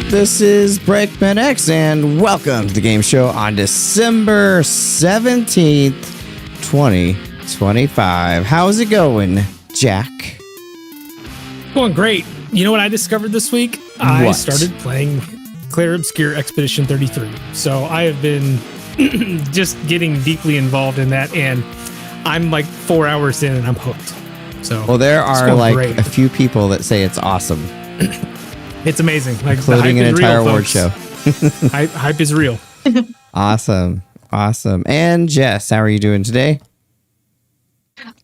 This is BreakmanX, and welcome to the game show on December 17th, 2025. How's it going, Jack? Going great. You know what I discovered this week? I started playing Clair Obscure Expedition 33. So I have been just getting deeply involved in that, and I'm like 4 hours in and I'm hooked. So well, there are like a few people that say it's awesome. It's amazing. Like, including an entire award show. Hype is real. Awesome. And Jess, how are you doing today?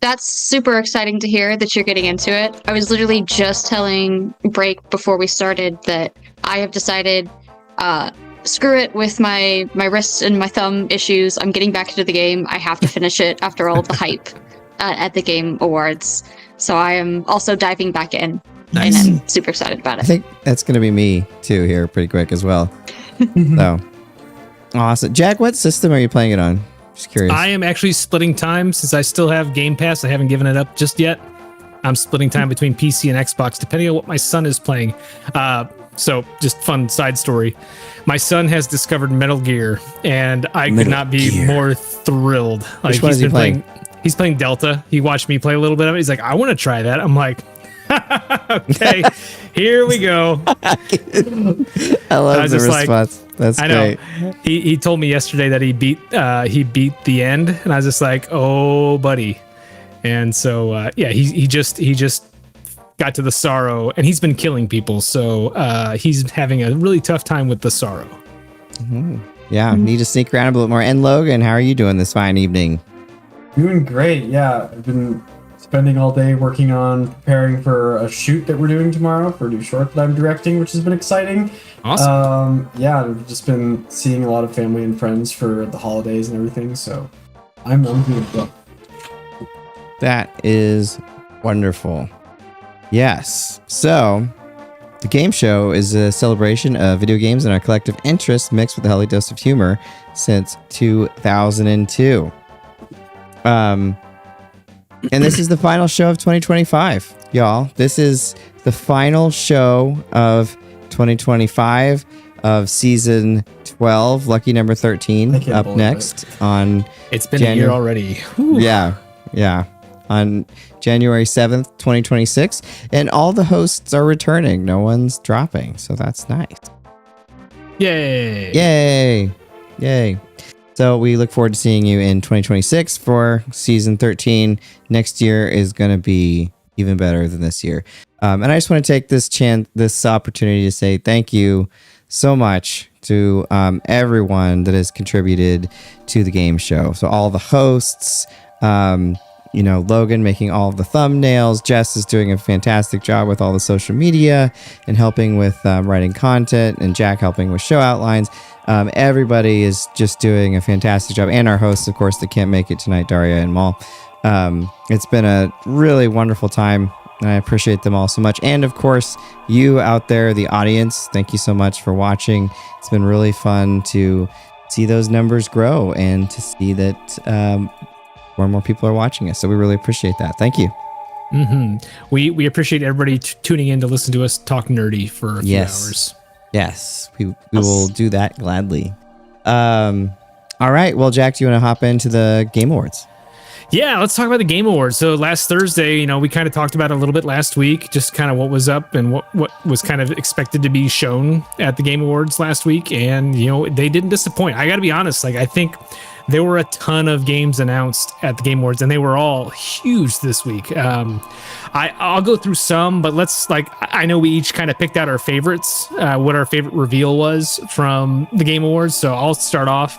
That's super exciting to hear that you're getting into it. I was literally just telling Break before we started that I have decided, screw it with my wrist and my thumb issues. I'm getting back into the game. I have to finish it after all the hype at the Game Awards. So I am also diving back in. Nice. And I'm super excited about it. I think that's going to be me too here pretty quick as well. So awesome. Jack, what system are you playing it on? Just curious. I am actually splitting time since I still have Game Pass. I haven't given it up just yet. I'm splitting time between PC and Xbox, depending on what my son is playing. So just fun side story. My son has discovered Metal Gear, and I could not be more thrilled. Like, which one is he playing? He's playing Delta. He watched me play a little bit of it. He's like, I want to try that. I'm like, okay, here we go. I love the response. Like, that's great. He told me yesterday that he beat the end, and I was just like, oh, buddy. And so he just got to the sorrow, and he's been killing people, so he's having a really tough time with the sorrow. Mm-hmm. Yeah, need to sneak around a little more. And Logan, how are you doing this fine evening? Doing great. Yeah, I've been spending all day working on preparing for a shoot that we're doing tomorrow for a new short that I'm directing, which has been exciting. Awesome. I've just been seeing a lot of family and friends for the holidays and everything, so I'm doing well. That is wonderful. Yes. So, the game show is a celebration of video games and our collective interests mixed with a healthy dose of humor since 2002. And this is the final show of 2025, y'all. This is the final show of 2025 of season 12, lucky number 13, up next on... It's been a year already. Whew. Yeah. On January 7th, 2026. And all the hosts are returning. No one's dropping. So that's nice. Yay. So we look forward to seeing you in 2026 for season 13. Next year is going to be even better than this year. And I just want to take this opportunity to say thank you so much to everyone that has contributed to the game show. So all the hosts, Logan making all of the thumbnails. Jess is doing a fantastic job with all the social media and helping with writing content, and Jack helping with show outlines. Everybody is just doing a fantastic job. And our hosts, of course, that can't make it tonight, Darria and Maul. It's been a really wonderful time, and I appreciate them all so much. And of course, you out there, the audience, thank you so much for watching. It's been really fun to see those numbers grow and to see that more and more people are watching us. So we really appreciate that. Thank you. Mm-hmm. We appreciate everybody tuning in to listen to us talk nerdy for a few hours. Yes, we will do that gladly. All right. Well, Jack, do you want to hop into the Game Awards? Yeah, let's talk about the Game Awards. So last Thursday, we kind of talked about it a little bit last week, just kind of what was up and what was kind of expected to be shown at the Game Awards last week. And, they didn't disappoint. I got to be honest. I think there were a ton of games announced at the Game Awards, and they were all huge this week. I'll go through some, but I know we each kind of picked out our favorites, what our favorite reveal was from the Game Awards. So I'll start off.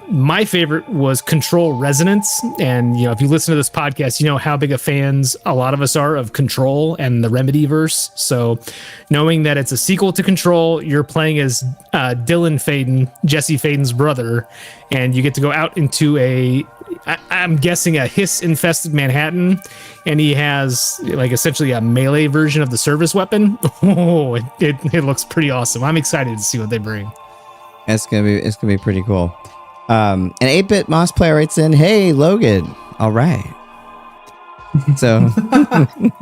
My favorite was Control Resonance. And, if you listen to this podcast, you know how big of fans a lot of us are of Control and the Remedyverse. So knowing that it's a sequel to Control, you're playing as Dylan Faden, Jesse Faden's brother, and you get to go out into I'm guessing a hiss-infested Manhattan, and he has essentially a melee version of the service weapon. Oh, it looks pretty awesome. I'm excited to see what they bring. It's gonna be pretty cool. An 8-bit Moss player writes in, "Hey Logan, all right." So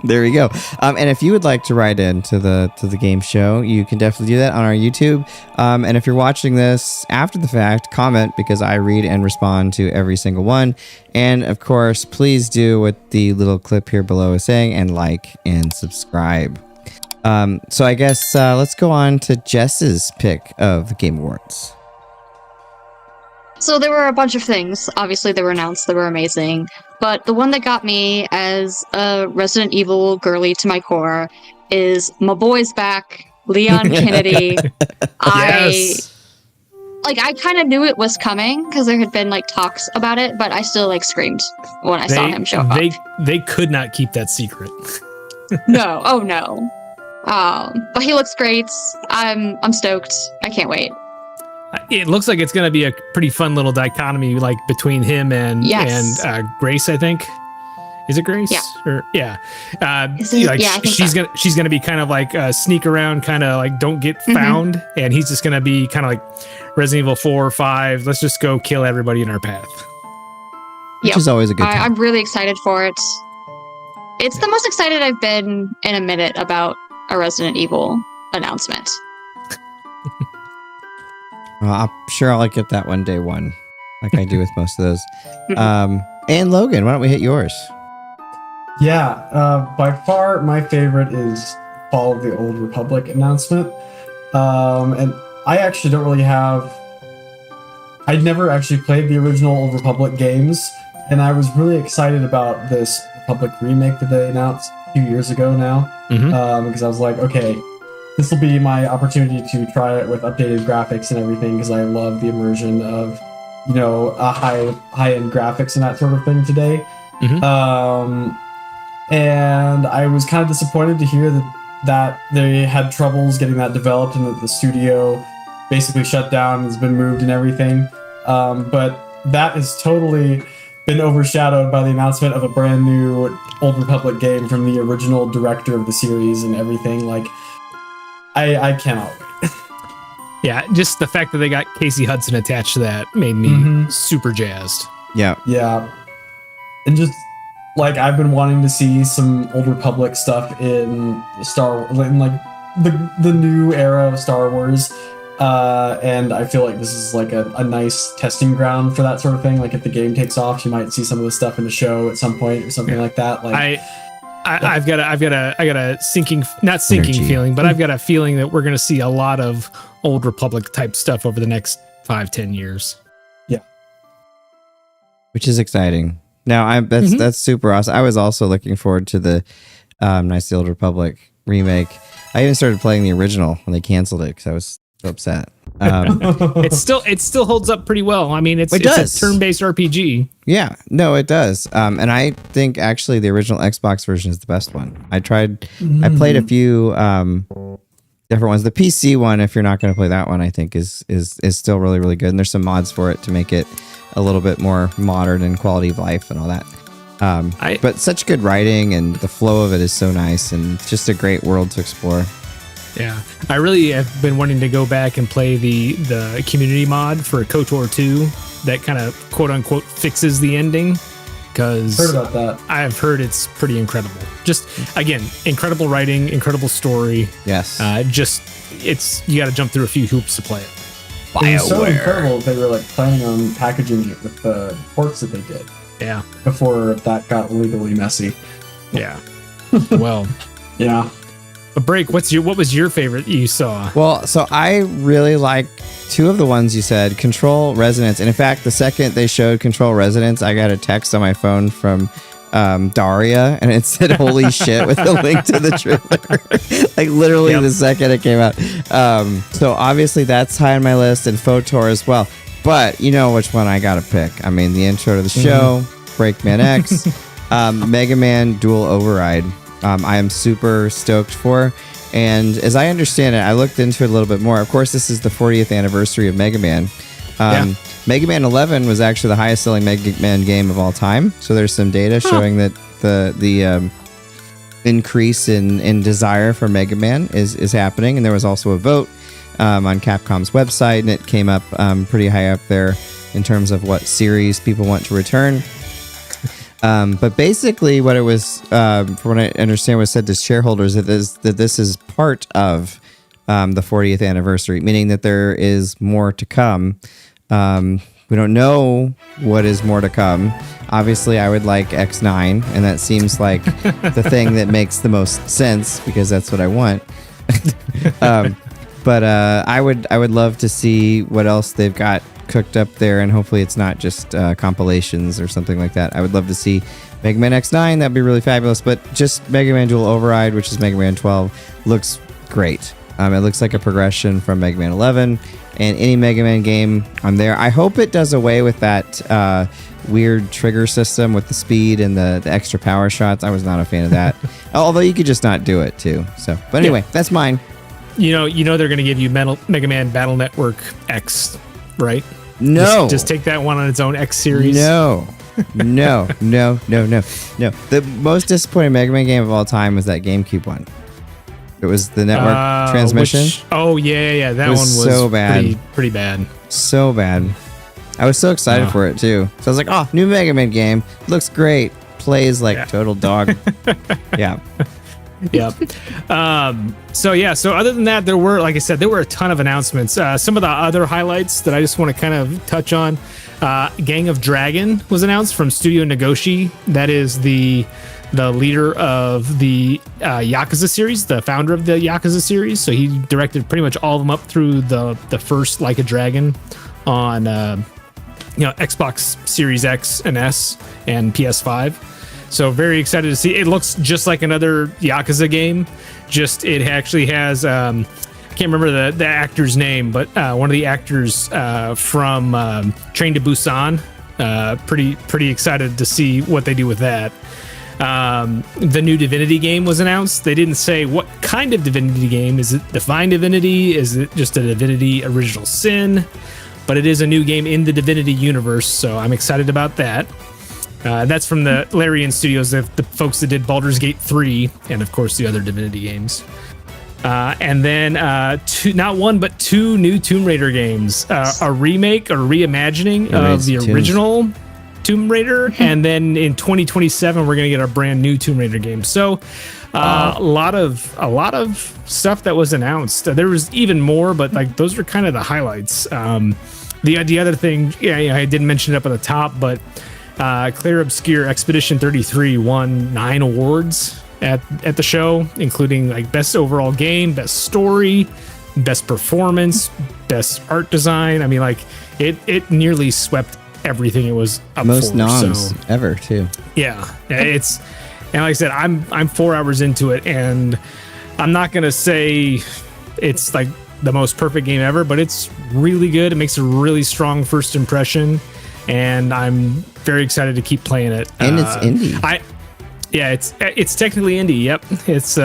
there we go. And if you would like to write into the game show, you can definitely do that on our YouTube. And if you're watching this after the fact, comment, because I read and respond to every single one. And of course, please do what the little clip here below is saying, and like and subscribe. So I guess let's go on to Jess's pick of the Game Awards. So there were a bunch of things. Obviously, they were announced. They were amazing. But the one that got me as a Resident Evil girly to my core is my boy's back, Leon Kennedy. Yes. I kind of knew it was coming because there had been like talks about it, but I still like screamed when I saw him show up. They could not keep that secret. No, oh no. But he looks great. I'm stoked. I can't wait. It looks like it's going to be a pretty fun little dichotomy, like between him and Grace. I think, is it Grace? Yeah. I think she's gonna be kind of like sneak around, kind of like don't get found, and he's just gonna be kind of like Resident Evil 4 or 5. Let's just go kill everybody in our path. Which is always a good time. I'm really excited for it. It's the most excited I've been in a minute about a Resident Evil announcement. I'm sure I'll get that one day one, like I do with most of those. And Logan, why don't we hit yours? Yeah, by far my favorite is Fall of the Old Republic announcement. And I actually don't really I'd never actually played the original Old Republic games, and I was really excited about this Republic remake that they announced a few years ago now, because I was like, okay, this will be my opportunity to try it with updated graphics and everything, because I love the immersion of, high-end graphics and that sort of thing today. And I was kind of disappointed to hear that they had troubles getting that developed and that the studio basically shut down and has been moved and everything. But that has totally been overshadowed by the announcement of a brand new Old Republic game from the original director of the series and everything. Like, I cannot wait. Yeah, just the fact that they got Casey Hudson attached to that made me super jazzed. Yeah. Yeah. And just, like, I've been wanting to see some Old Republic stuff in the new era of Star Wars. And I feel like this is like a nice testing ground for that sort of thing. Like, if the game takes off, you might see some of this stuff in the show at some point or something like that. Like, I've got a not sinking feeling, but I've got a feeling that we're going to see a lot of Old Republic type stuff over the next 5-10 years. Yeah. Which is exciting. Now that's super awesome. I was also looking forward to the Knights of the Old Republic remake. I even started playing the original when they canceled it because I was so upset. It still holds up pretty well. I mean, it's a turn-based RPG. Yeah, no, it does. And I think actually the original Xbox version is the best one. I played a few different ones. The PC one, if you're not going to play that one, I think is still really, really good. And there's some mods for it to make it a little bit more modern and quality of life and all that. But such good writing, and the flow of it is so nice, and just a great world to explore. Yeah, I really have been wanting to go back and play the community mod for KOTOR 2 that kind of quote unquote fixes the ending, because heard about that. I've heard it's pretty incredible. Just again, incredible writing, incredible story. Yes. You got to jump through a few hoops to play it. It was so incredible they were like planning on packaging it with the ports that they did. Yeah. Before that got legally messy. Yeah. Well. Yeah. A break. What was your favorite you saw? Well, so I really like two of the ones you said, Control Resonance. And in fact, the second they showed Control Resonance, I got a text on my phone from Darria, and it said "Holy shit" with a link to the trailer. Like literally the second it came out. So obviously that's high on my list, and FOTOR as well. But you know which one I gotta pick. I mean, the intro to the show, BreakmanX, Mega Man Dual Override. I am super stoked for. And as I understand it, I looked into it a little bit more. Of course, this is the 40th anniversary of Mega Man. Mega Man 11 was actually the highest selling Mega Man game of all time. So there's some data showing that the increase in desire for Mega Man is happening. And there was also a vote on Capcom's website, and it came up pretty high up there in terms of what series people want to return. But basically, what it was, from what I understand, was said to shareholders that this is part of the 40th anniversary, meaning that there is more to come. We don't know what is more to come. Obviously, I would like X9, and that seems like the thing that makes the most sense because that's what I want. But I would love to see what else they've got cooked up there, and hopefully it's not just compilations or something like that. I would love to see Mega Man X9. That'd be really fabulous. But just Mega Man Dual Override, which is Mega Man 12, looks great. It looks like a progression from Mega Man 11, and any Mega Man game, I'm there. I hope it does away with that weird trigger system with the speed and the extra power shots. I was not a fan of that. Although you could just not do it too. So, but anyway, that's mine. You know they're going to give you Mega Man Battle Network X, right? No. Just take that one on its own X series. No. The most disappointing Mega Man game of all time was that GameCube one. It was the network transmission. Yeah. That one was so bad. Pretty bad. So bad. I was so excited for it too. So I was like, oh, new Mega Man game. Looks great. Plays like total dog. Yeah. Yep. So other than that, there were a ton of announcements. Some of the other highlights that I just want to kind of touch on. Gang of Dragon was announced from Studio Nagoshi. That is the leader of the Yakuza series, the founder of the Yakuza series. So he directed pretty much all of them up through the first Like a Dragon on Xbox Series X and S and PS5. So very excited to see. It looks just like another Yakuza game. Just it actually has I can't remember the actor's name, but one of the actors from Train to Busan. Pretty excited to see what they do with that. The new Divinity game was announced. They didn't say what kind of Divinity game. Is it Divine Divinity? Is it just a Divinity Original Sin? But it is a new game in the Divinity universe, so I'm excited about that. That's from the Larian Studios, the folks that did Baldur's Gate 3, and of course the other Divinity games. And then not one, but two new Tomb Raider games. A remake or reimagining of the original Tomb Raider, and then in 2027 we're gonna get a brand new Tomb Raider game. So a lot of stuff that was announced. There was even more, but like those are kind of the highlights. The other thing, I didn't mention it up at the top, but Clair Obscure Expedition 33 won 9 awards at the show, including like best overall game, best story, best performance, best art design. I mean, like it nearly swept everything it was up most for. noms ever too. Yeah, it's, and like I said, I'm 4 hours into it, and I'm not gonna say it's like the most perfect game ever, but it's really good. It makes a really strong first impression, and I'm very excited to keep playing it. And it's indie. It's technically indie. Yep. It's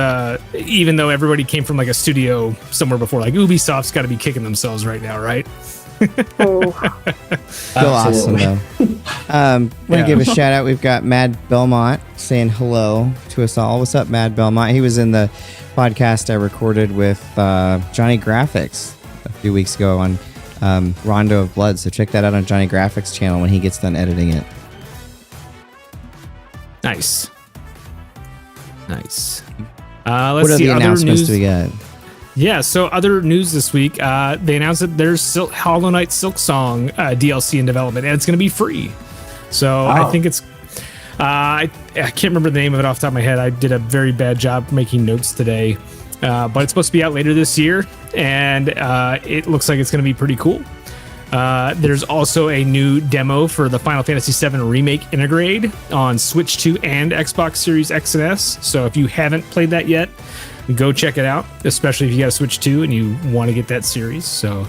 even though everybody came from like a studio somewhere before, like Ubisoft's got to be kicking themselves right now, right? Still awesome though. Want to give a shout out. We've got Mad Belmont saying hello to us all. What's up, Mad Belmont? He was in the podcast I recorded with Johnny Graphics a few weeks ago on Rondo of Blood. So check that out on Johnny Graphics channel when he gets done editing it. Nice. Let's what see. Other announcements news do we got? Yeah, so other news this week, they announced that there's Hollow Knight Silk Song DLC in development, and it's going to be free. So I think it's, I can't remember the name of it off the top of my head. I did a very bad job making notes today, but it's supposed to be out later this year, and it looks like it's going to be pretty cool. There's also a new demo for the Final Fantasy VII Remake Intergrade on Switch 2 and Xbox Series X and S. So if you haven't played that yet, go check it out, especially if you got a Switch 2 and you want to get that series. So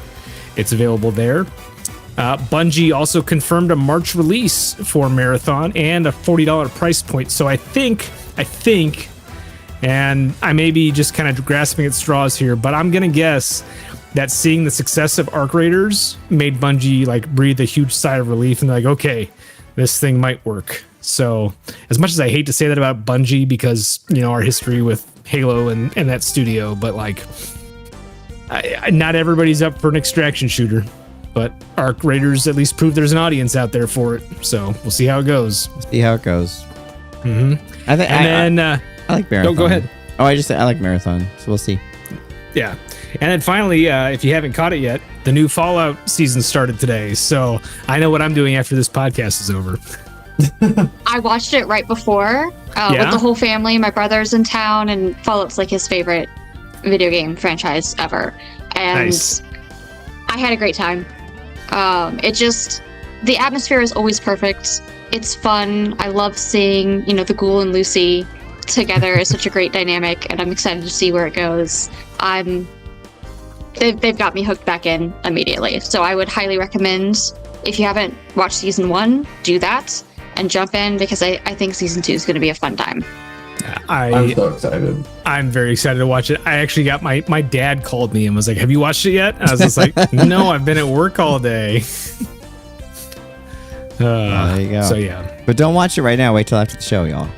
it's available there. Bungie also confirmed a March release for Marathon and a $40 price point. So I think, and I may be just kind of grasping at straws here, but I'm going to guess that seeing the success of Arc Raiders made Bungie like breathe a huge sigh of relief, and they're like, okay, this thing might work. So as much as I hate to say that about Bungie, because, you know, our history with Halo and that studio, but like, not everybody's up for an extraction shooter. but Arc Raiders at least proved there's an audience out there for it. So we'll see how it goes. See how it goes. Mm-hmm. I like Marathon. Go ahead. Oh, I like Marathon, so we'll see. Yeah. And then finally, if you haven't caught it yet, the new Fallout season started today. So I know what I'm doing after this podcast is over. I watched it right before with the whole family. My brother's in town, and Fallout's like his favorite video game franchise ever. And Nice. I had a great time. The atmosphere is always perfect. It's fun. I love seeing, the Ghoul and Lucy together is such a great dynamic, and I'm excited to see where it goes. They've got me hooked back in immediately. So I would highly recommend, if you haven't watched season 1, do that and jump in, because I think season 2 is going to be a fun time. I'm so excited. I'm very excited to watch it. I actually got my dad called me and was like, "Have you watched it yet?" And I was just like, "No, I've been at work all day." There you go. So yeah. But don't watch it right now. Wait till after the show, y'all.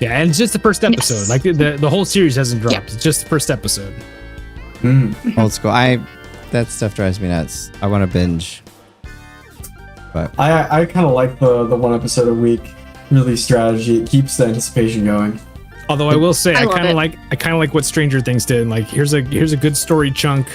Yeah, and it's just the first episode. Yes. Like the whole series hasn't dropped. Yep. It's just the first episode. Old school. That stuff drives me nuts. I want to binge. But I kind of like the one episode a week release strategy. It keeps the anticipation going. Although I will say, I I love kind of it. like what Stranger Things did. Like here's a good story chunk.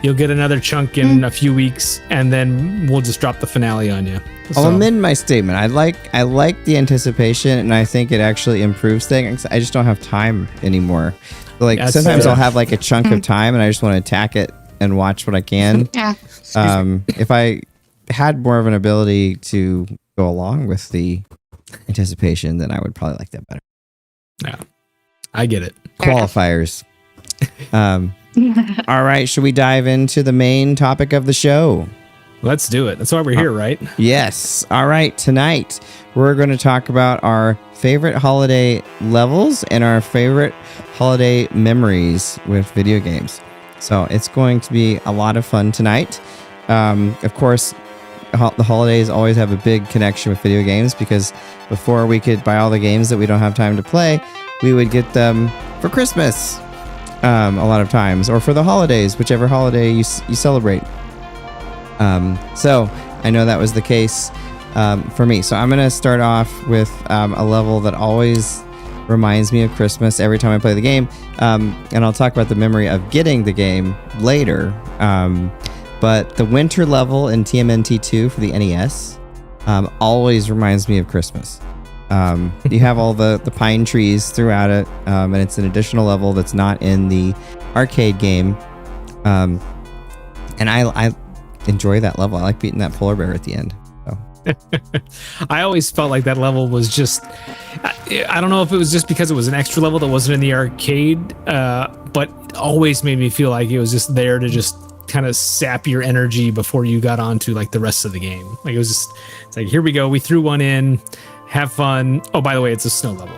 You'll get another chunk in a few weeks, and then we'll just drop the finale on you. I'll amend my statement. I like the anticipation, and I think it actually improves things. I just don't have time anymore. Like That's sometimes fair. I'll have like a chunk of time, and I just want to attack it and watch what I can. Yeah. If I had more of an ability to go along with the anticipation, then I would probably like that better. Yeah, I get it. Fair enough. Qualifiers. All right, should we dive into the main topic of the show? Let's do it. That's why we're here, right? Yes. All right. Tonight, we're going to talk about our favorite holiday levels and our favorite holiday memories with video games. So it's going to be a lot of fun tonight. Of course, the holidays always have a big connection with video games, because before we could buy all the games that we don't have time to play, we would get them for Christmas a lot of times, or for the holidays, whichever holiday you celebrate. So I know that was the case for me. So I'm going to start off with a level that always reminds me of Christmas every time I play the game. And I'll talk about the memory of getting the game later. But the winter level in TMNT 2 for the NES always reminds me of Christmas. You have all the pine trees throughout it, and it's an additional level that's not in the arcade game. And I enjoy that level. I like beating that polar bear at the end. So. I always felt like that level was just, I don't know if it was just because it was an extra level that wasn't in the arcade, but it always made me feel like it was just there to just kind of sap your energy before you got on to like the rest of the game. Like it's like, here we go. We threw one in, have fun. Oh, by the way, it's a snow level.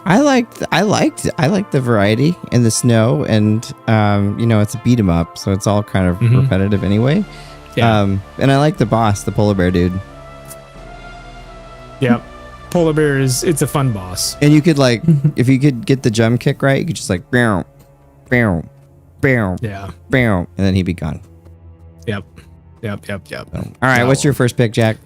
I liked the variety in the snow, and it's a beat 'em up, so it's all kind of repetitive anyway. Yeah. And I like the boss, the polar bear dude. Yeah. Polar bear it's a fun boss. And you could if you could get the jump kick right, you could just like bow, bow, bow, Yeah. bow, and then he'd be gone. Yep. So, all right, what's your first pick, Jack?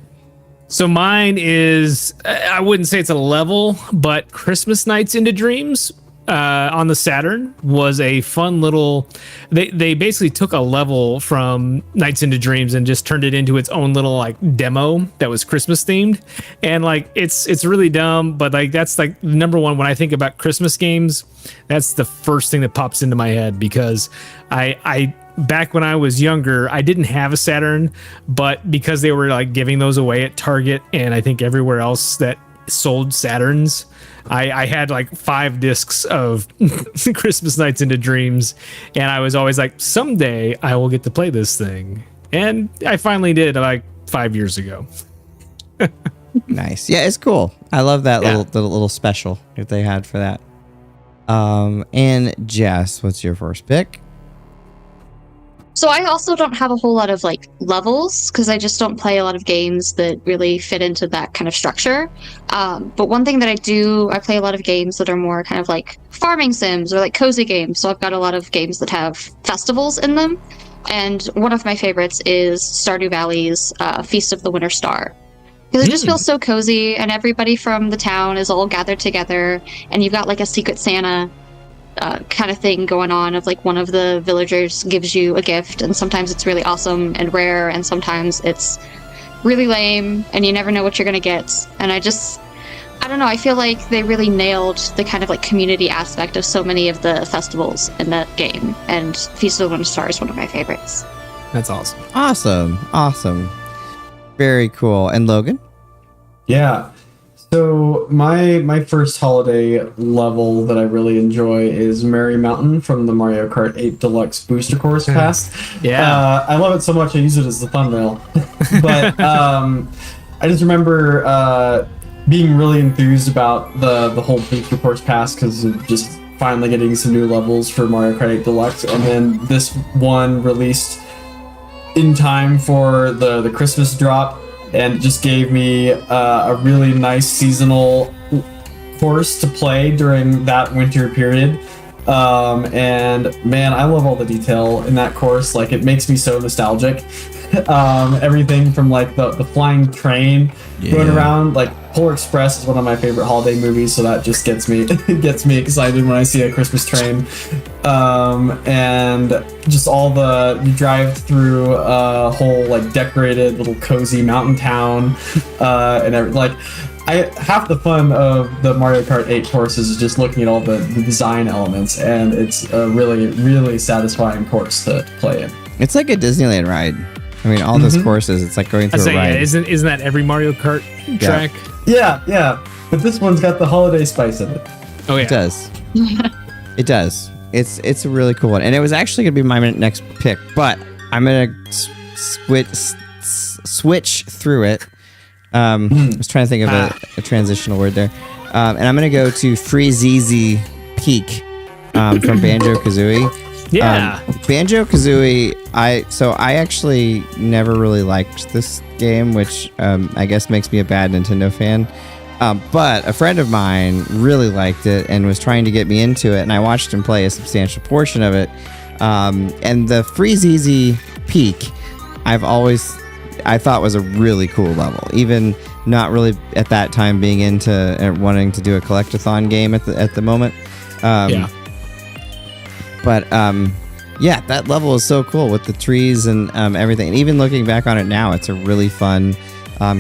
So mine is, I wouldn't say it's a level, but Christmas Nights into Dreams on the Saturn was a fun little, they basically took a level from Nights into Dreams and just turned it into its own little like demo that was Christmas themed. And like, it's really dumb, but like, that's like number one, when I think about Christmas games, that's the first thing that pops into my head, because I back when I was younger, I didn't have a Saturn, but because they were like giving those away at Target and I think everywhere else that sold Saturns, I had like 5 discs of Christmas Nights into Dreams, and I was always like, someday I will get to play this thing. And I finally did like 5 years ago. Nice. Yeah, it's cool. I love that little special that they had for that. And Jess, what's your first pick? So I also don't have a whole lot of like levels, because I just don't play a lot of games that really fit into that kind of structure. But one thing that I play a lot of games that are more kind of like farming sims or like cozy games. So I've got a lot of games that have festivals in them. And one of my favorites is Stardew Valley's Feast of the Winter Star. Because it just feels so cozy, and everybody from the town is all gathered together, and you've got like a Secret Santa kind of thing going on of like one of the villagers gives you a gift, and sometimes it's really awesome and rare, and sometimes it's really lame, and you never know what you're going to get. And I don't know, I feel like they really nailed the kind of like community aspect of so many of the festivals in that game, and Feast of the Winter Star is one of my favorites. That's awesome. Awesome. Very cool. And Logan? Yeah. So my first holiday level that I really enjoy is Merry Mountain from the Mario Kart 8 Deluxe Booster Course Pass. Yeah. I love it so much I use it as the thumbnail. But I just remember being really enthused about the whole Booster Course Pass because of just finally getting some new levels for Mario Kart 8 Deluxe, and then this one released in time for the Christmas drop, and just gave me a really nice seasonal course to play during that winter period. And man, I love all the detail in that course. Like, it makes me so nostalgic. Everything from like the flying train going around, like Polar Express is one of my favorite holiday movies, so that just gets me excited when I see a Christmas train. And just you drive through a whole like decorated little cozy mountain town, and half the fun of the Mario Kart 8 courses is just looking at all the design elements, and it's a really, really satisfying course to play in. It's like a Disneyland ride. I mean, all those courses, it's like going through a ride. Yeah, isn't that every Mario Kart track? Yeah. But this one's got the holiday spice in it. Oh yeah, it does. It does. It's a really cool one, and it was actually gonna be my next pick, but I'm gonna switch through it. I was trying to think of a transitional word there, and I'm gonna go to Freezeezy Peak from Banjo-Kazooie. Yeah. Banjo-Kazooie, I actually never really liked this game, which I guess makes me a bad Nintendo fan. But a friend of mine really liked it and was trying to get me into it, and I watched him play a substantial portion of it. And the Freezeezy Peak, I thought was a really cool level, even not really at that time being into wanting to do a collectathon game at the moment. But yeah, that level is so cool with the trees and everything. And even looking back on it now, it's a really fun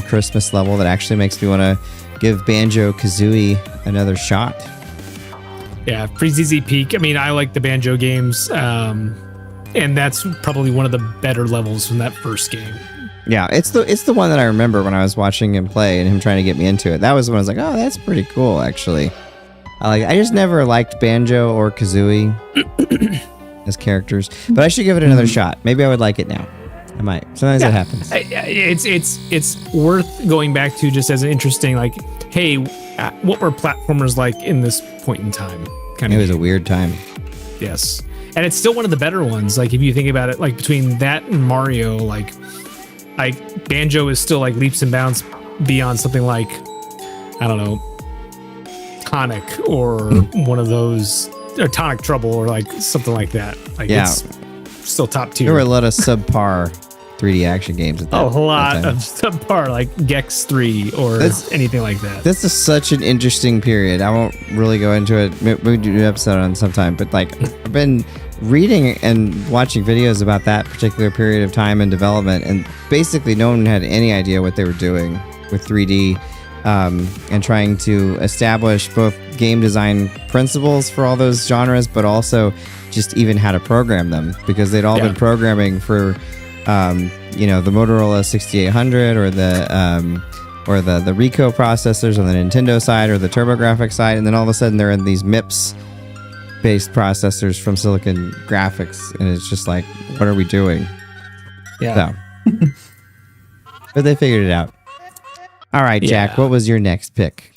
Christmas level that actually makes me want to give Banjo-Kazooie another shot. Yeah, Freezeezy Peak. I mean, I like the Banjo games, and that's probably one of the better levels from that first game. Yeah, it's the one that I remember when I was watching him play and him trying to get me into it. That was when I was like, oh, that's pretty cool, actually. I just never liked Banjo or Kazooie as characters, but I should give it another shot. Maybe I would like it now. I might. Sometimes that happens. It's worth going back to just as an interesting, like, hey, what were platformers like in this point in time? It was a weird time. Yes, and it's still one of the better ones. Like, if you think about it, like between that and Mario, like Banjo is still like leaps and bounds beyond something like, I don't know, Tonic or one of those, or Tonic Trouble or like something like that. Like, it's still top tier. There were a lot of subpar 3D action games at that a lot time. of subpar, like Gex 3 or anything like that. This is such an interesting period. I won't really go into it. Maybe do an episode on sometime, but like I've been reading and watching videos about that particular period of time and development, and basically no one had any idea what they were doing with 3D. And trying to establish both game design principles for all those genres, but also just even how to program them, because they'd all been programming for, the Motorola 6800 or the Ricoh processors on the Nintendo side or the TurboGrafx side, and then all of a sudden they're in these MIPS-based processors from Silicon Graphics, and it's just like, what are we doing? Yeah. So, but they figured it out. All right, Jack, what was your next pick?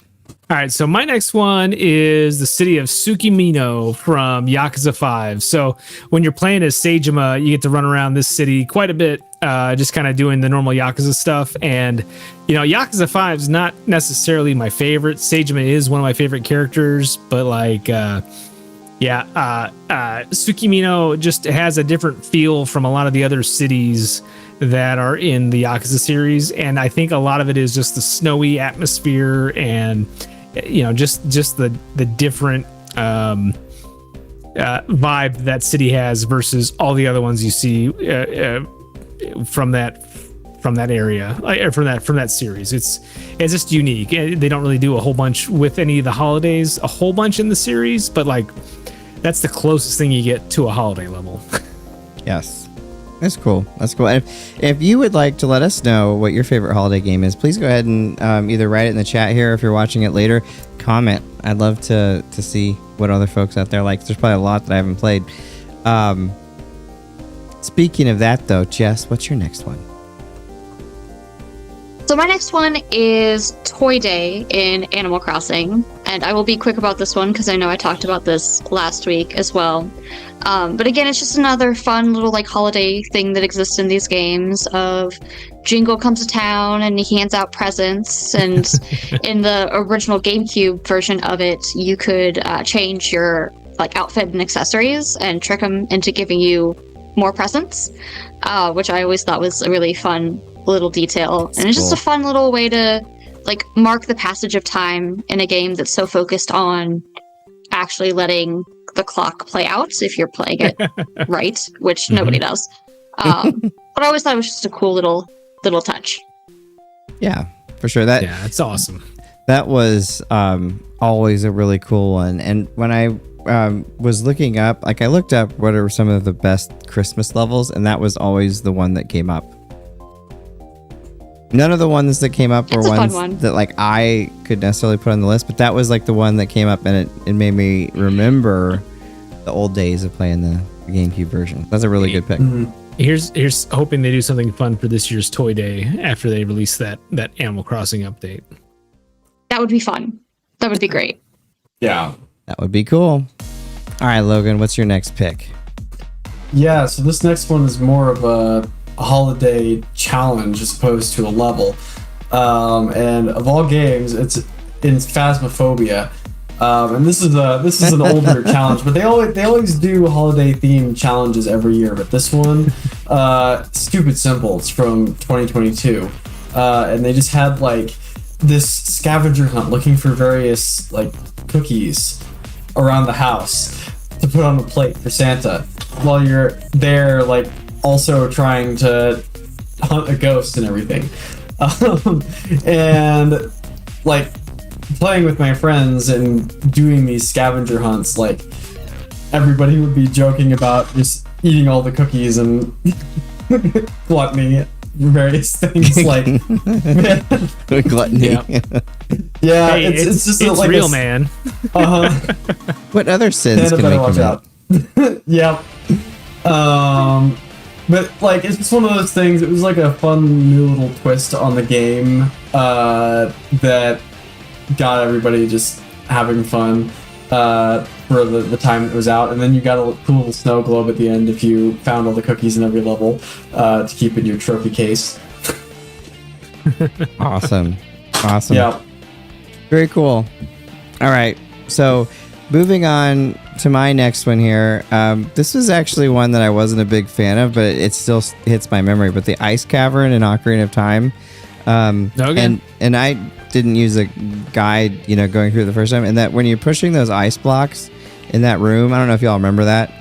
All right, so my next one is the city of Tsukimino from Yakuza 5. So when you're playing as Seijima, you get to run around this city quite a bit, just kind of doing the normal Yakuza stuff. And, Yakuza 5 is not necessarily my favorite. Seijima is one of my favorite characters, but like, Yeah, Tsukimino just has a different feel from a lot of the other cities that are in the Yakuza series, and I think a lot of it is just the snowy atmosphere and just the different vibe that city has versus all the other ones you see from that area, or from that series. It's just unique. They don't really do a whole bunch with any of the holidays, a whole bunch in the series, but like that's the closest thing you get to a holiday level. Yes. That's cool. And if you would like to let us know what your favorite holiday game is, please go ahead and either write it in the chat here, or if you're watching it later, comment. I'd love to see what other folks out there like. There's probably a lot that I haven't played. Speaking of that, though, Jess, what's your next one? So my next one is Toy Day in Animal Crossing, and I will be quick about this one because I know I talked about this last week as well. But again, it's just another fun little like holiday thing that exists in these games of Jingle comes to town and he hands out presents. And in the original GameCube version of it, you could change your like outfit and accessories and trick them into giving you more presents, which I always thought was a really fun little detail. And it's just a fun little way to like mark the passage of time in a game that's so focused on actually letting the clock play out if you're playing it right, which nobody does. But I always thought it was just a cool little touch. Yeah, for sure. It's awesome. That was always a really cool one. And when I was looking up, like I looked up what are some of the best Christmas levels, and that was always the one that came up. None of the ones that came up were ones that like I could necessarily put on the list, but that was like the one that came up, and it made me remember the old days of playing the GameCube version. That's a really good pick. Mm-hmm. Here's hoping they do something fun for this year's Toy Day after they release that Animal Crossing update. That would be fun. That would be great. Yeah. That would be cool. All right, Logan, what's your next pick? Yeah, so this next one is more of a holiday challenge as opposed to a level. And of all games, it's in Phasmophobia. And this is an older challenge, but they always do holiday themed challenges every year. But this one, Stupid Simple, it's from 2022, and they just had like this scavenger hunt looking for various like cookies around the house to put on a plate for Santa, while you're there like also trying to hunt a ghost and everything. And like playing with my friends and doing these scavenger hunts, like everybody would be joking about just eating all the cookies and gluttony, various things like Gluttony. Yeah, Hey, it's just it's like real, man. What other sins Santa can better make you watch mad? out. Yep. But like it's just one of those things. It was like a fun new little twist on the game that got everybody just having fun for the time it was out. And then you got a cool little snow globe at the end if you found all the cookies in every level to keep in your trophy case. Awesome. Yeah. Very cool. All right. So moving on to my next one here. This was actually one that I wasn't a big fan of, but it still hits my memory. But the Ice Cavern in Ocarina of Time. Okay. And I didn't use a guide, going through it the first time. And that when you're pushing those ice blocks in that room, I don't know if y'all remember that.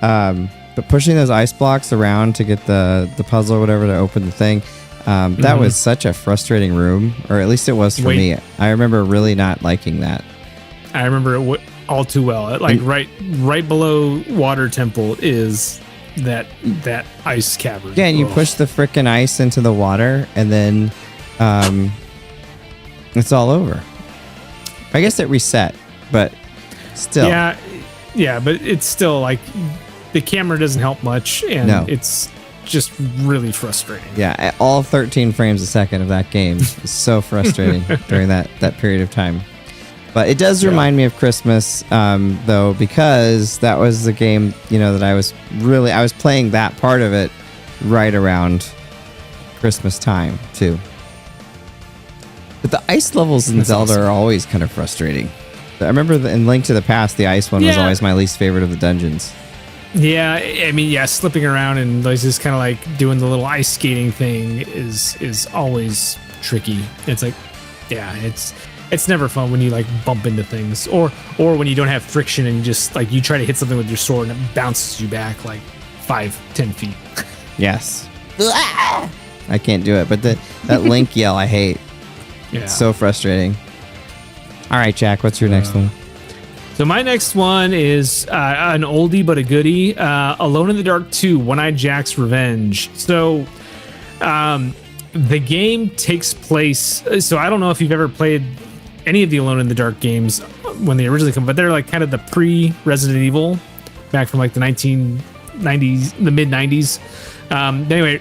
But pushing those ice blocks around to get the puzzle or whatever to open the thing. That was such a frustrating room, or at least it was for me. I remember really not liking that. I remember it all too well. Like right below Water Temple is that ice cavern. Yeah, and you push the frickin' ice into the water, and then it's all over. I guess it reset, but still. Yeah, but it's still like the camera doesn't help much, and it's just really frustrating. Yeah, all 13 frames a second of that game is so frustrating during that period of time. But it does remind me of Christmas, though, because that was the game, that I was playing that part of it right around Christmas time, too. But the ice levels in Zelda are always kind of frustrating. I remember in Link to the Past, the ice one was Yeah. always my least favorite of the dungeons. Yeah, I mean, yeah, slipping around and like just kind of like doing the little ice skating thing is always tricky. It's like, yeah, it's never fun when you like bump into things or when you don't have friction and you just like you try to hit something with your sword and it bounces you back like 5-10 feet. Yes. I can't do it, but that Link yell I hate. Yeah. It's so frustrating. All right, Jack, what's your next one? So my next one is an oldie but a goodie, Alone in the Dark 2, One-Eyed Jack's Revenge. So the game takes place, so I don't know if you've ever played any of the Alone in the Dark games when they originally come, but they're like kind of the pre-Resident Evil, back from like the 1990s, the mid-90s. Anyway,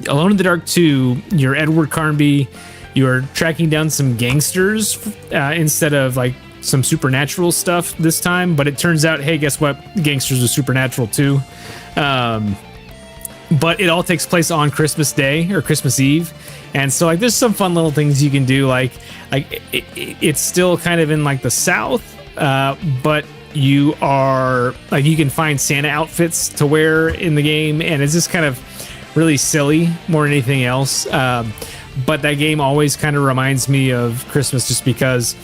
Alone in the Dark 2, you're Edward Carnby, you're tracking down some gangsters instead of like some supernatural stuff this time, but it turns out, hey, guess what? Gangsters are supernatural too. But it all takes place on Christmas Day or Christmas Eve. And so like there's some fun little things you can do. Like it's still kind of in like the South, but you are like you can find Santa outfits to wear in the game, and it's just kind of really silly more than anything else. But that game always kind of reminds me of Christmas just because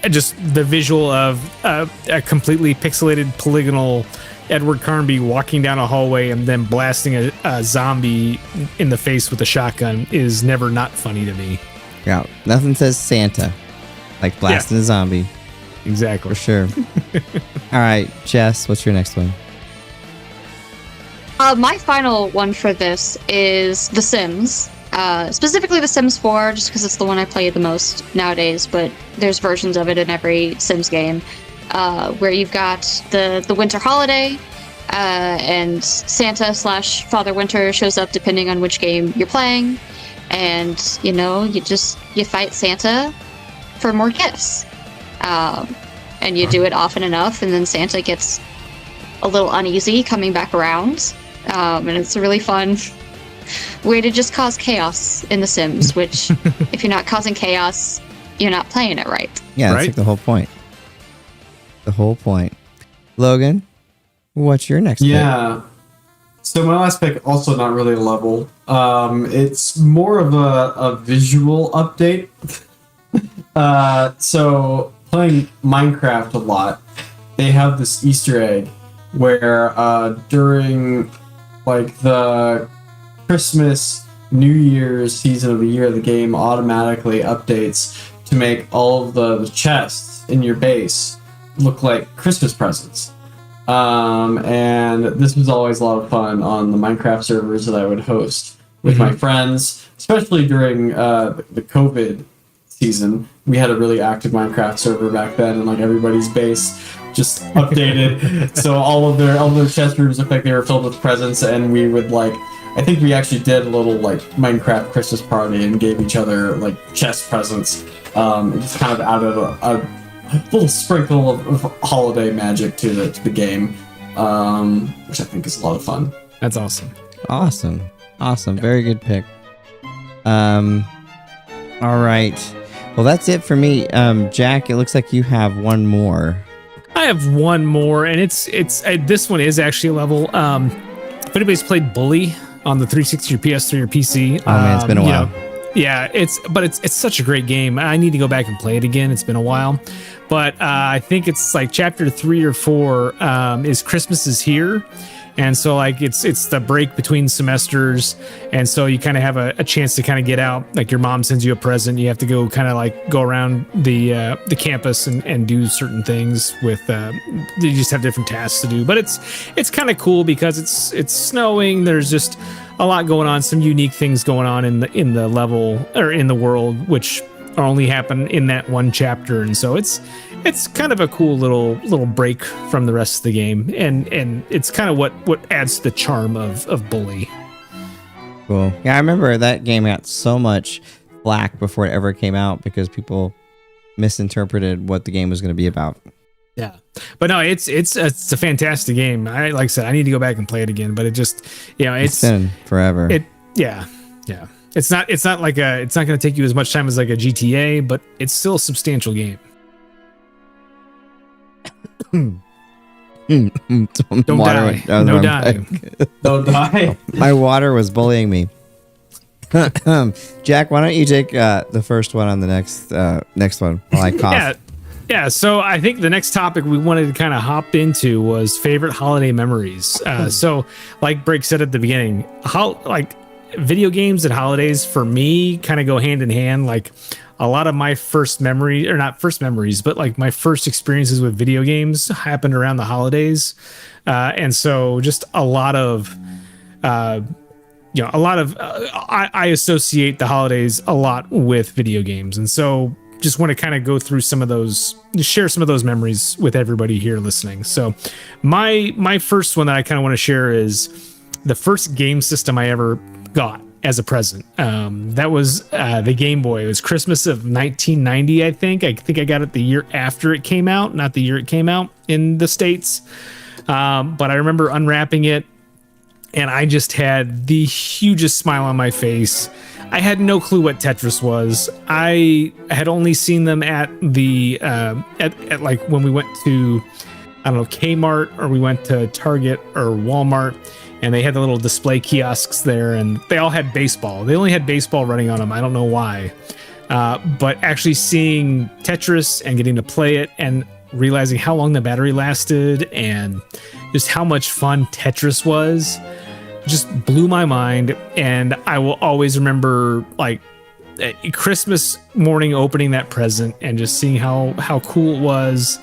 just the visual of a completely pixelated polygonal Edward Carnby walking down a hallway and then blasting a zombie in the face with a shotgun is never not funny to me. Yeah, nothing says Santa like blasting a zombie. Exactly. For sure. All right, Jess, what's your next one? My final one for this is The Sims. Specifically The Sims 4, just because it's the one I play the most nowadays, but there's versions of it in every Sims game, where you've got the winter holiday, and Santa / Father Winter shows up depending on which game you're playing, and, you know, you fight Santa for more gifts. And you do it often enough, and then Santa gets a little uneasy coming back around, and it's a really fun way to just cause chaos in The Sims, which if you're not causing chaos, you're not playing it right. Yeah, that's Right? like the whole point. The whole point. Logan, what's your next pick? Yeah. So my last pick, also not really a level. It's more of a visual update. So playing Minecraft a lot, they have this Easter egg where during like the Christmas, New Year's season of the year, the game automatically updates to make all of the chests in your base look like Christmas presents. And this was always a lot of fun on the Minecraft servers that I would host with my friends, especially during the COVID season. We had a really active Minecraft server back then, and like everybody's base just updated. So all of their chest rooms looked like they were filled with presents, and we would like, I think we actually did a little like Minecraft Christmas party and gave each other like chest presents. It just kind of added a little sprinkle of holiday magic to the game, which I think is a lot of fun. That's awesome. Awesome. Very good pick. All right. Well, that's it for me. Jack, it looks like you have one more. I have one more, and it's this one is actually a level. If anybody's played Bully on the 360 or PS3 or PC, Oh man, it's been a while. Yeah, it's such a great game. I need to go back and play it again. It's been a while, but I think it's like chapter 3 or 4 is Christmas is Here, and so like it's the break between semesters, and so you kind of have a chance to kind of get out. Like your mom sends you a present, you have to go kind of like go around the campus and do certain things with. You just have different tasks to do, but it's kind of cool because it's snowing. There's just a lot going on, some unique things going on in the level or in the world, which only happen in that one chapter, and so it's kind of a cool little break from the rest of the game, and it's kind of what adds to the charm of Bully. Cool. Yeah, I remember that game got so much flack before it ever came out because people misinterpreted what the game was going to be about. Yeah, but no, it's a fantastic game. Like I said, I need to go back and play it again, but it just, It's been forever. Yeah. It's not going to take you as much time as like a GTA, but it's still a substantial game. Don't die. No dying. Don't die. My water was bullying me. Jack, why don't you take the first one on the next one while I cough? Yeah. So I think the next topic we wanted to kind of hop into was favorite holiday memories. So, like Break said at the beginning, video games and holidays for me kind of go hand in hand. Like a lot of my first memory, or not first memories, but like my first experiences with video games happened around the holidays. And so just a lot of, I associate the holidays a lot with video games. And so just want to kind of go through some of those, share some of those memories with everybody here listening. So my first one that I kind of want to share is the first game system I ever got as a present. That was the Game Boy. It was Christmas of 1990, I think. I think I got it the year after it came out, not the year it came out in the States. But I remember unwrapping it, and I just had the hugest smile on my face. I had no clue what Tetris was. I had only seen them at the at like when we went to, I don't know, Kmart, or we went to Target or Walmart, and they had the little display kiosks there, and they all had baseball. They only had baseball running on them. I don't know why. But actually seeing Tetris and getting to play it and realizing how long the battery lasted and just how much fun Tetris was just blew my mind. And I will always remember like Christmas morning opening that present and just seeing how cool it was.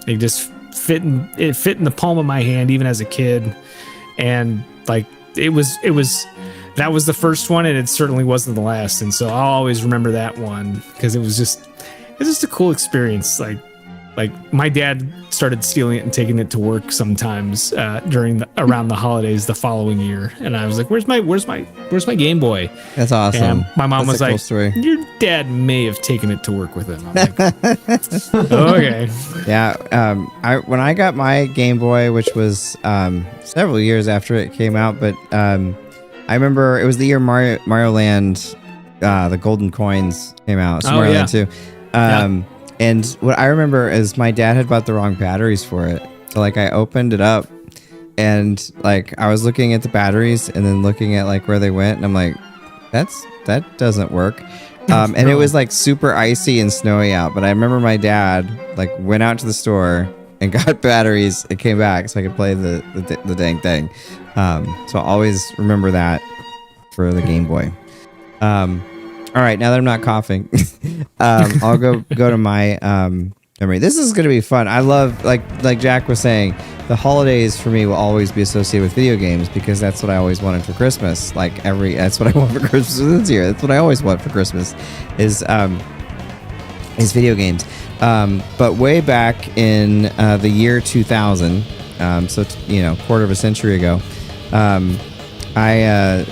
It just fit in the palm of my hand even as a kid. And like it was that was the first one, and it certainly wasn't the last. And so I'll always remember that one because it was just a cool experience. Like my dad started stealing it and taking it to work sometimes around the holidays the following year, and I was like, "Where's my Game Boy?" That's awesome. And my mom was like, cool "Your dad may have taken it to work with him." I'm like, "Okay." Yeah. When I got my Game Boy, which was several years after it came out, but I remember it was the year Mario Land, the Golden Coins came out. So Mario Land 2. And what I remember is my dad had bought the wrong batteries for it. So like I opened it up and like I was looking at the batteries and then looking at like where they went, and I'm like, that doesn't work. And it was like super icy and snowy out. But I remember my dad like went out to the store and got batteries and came back so I could play the dang thing. So I'll always remember that for the Game Boy. All right, now that I'm not coughing, I'll go to my memory. This is going to be fun. I love, like Jack was saying, the holidays for me will always be associated with video games because that's what I always wanted for Christmas. That's what I want for Christmas this year. That's what I always want for Christmas is video games. But way back in the year 2000, so quarter of a century ago, I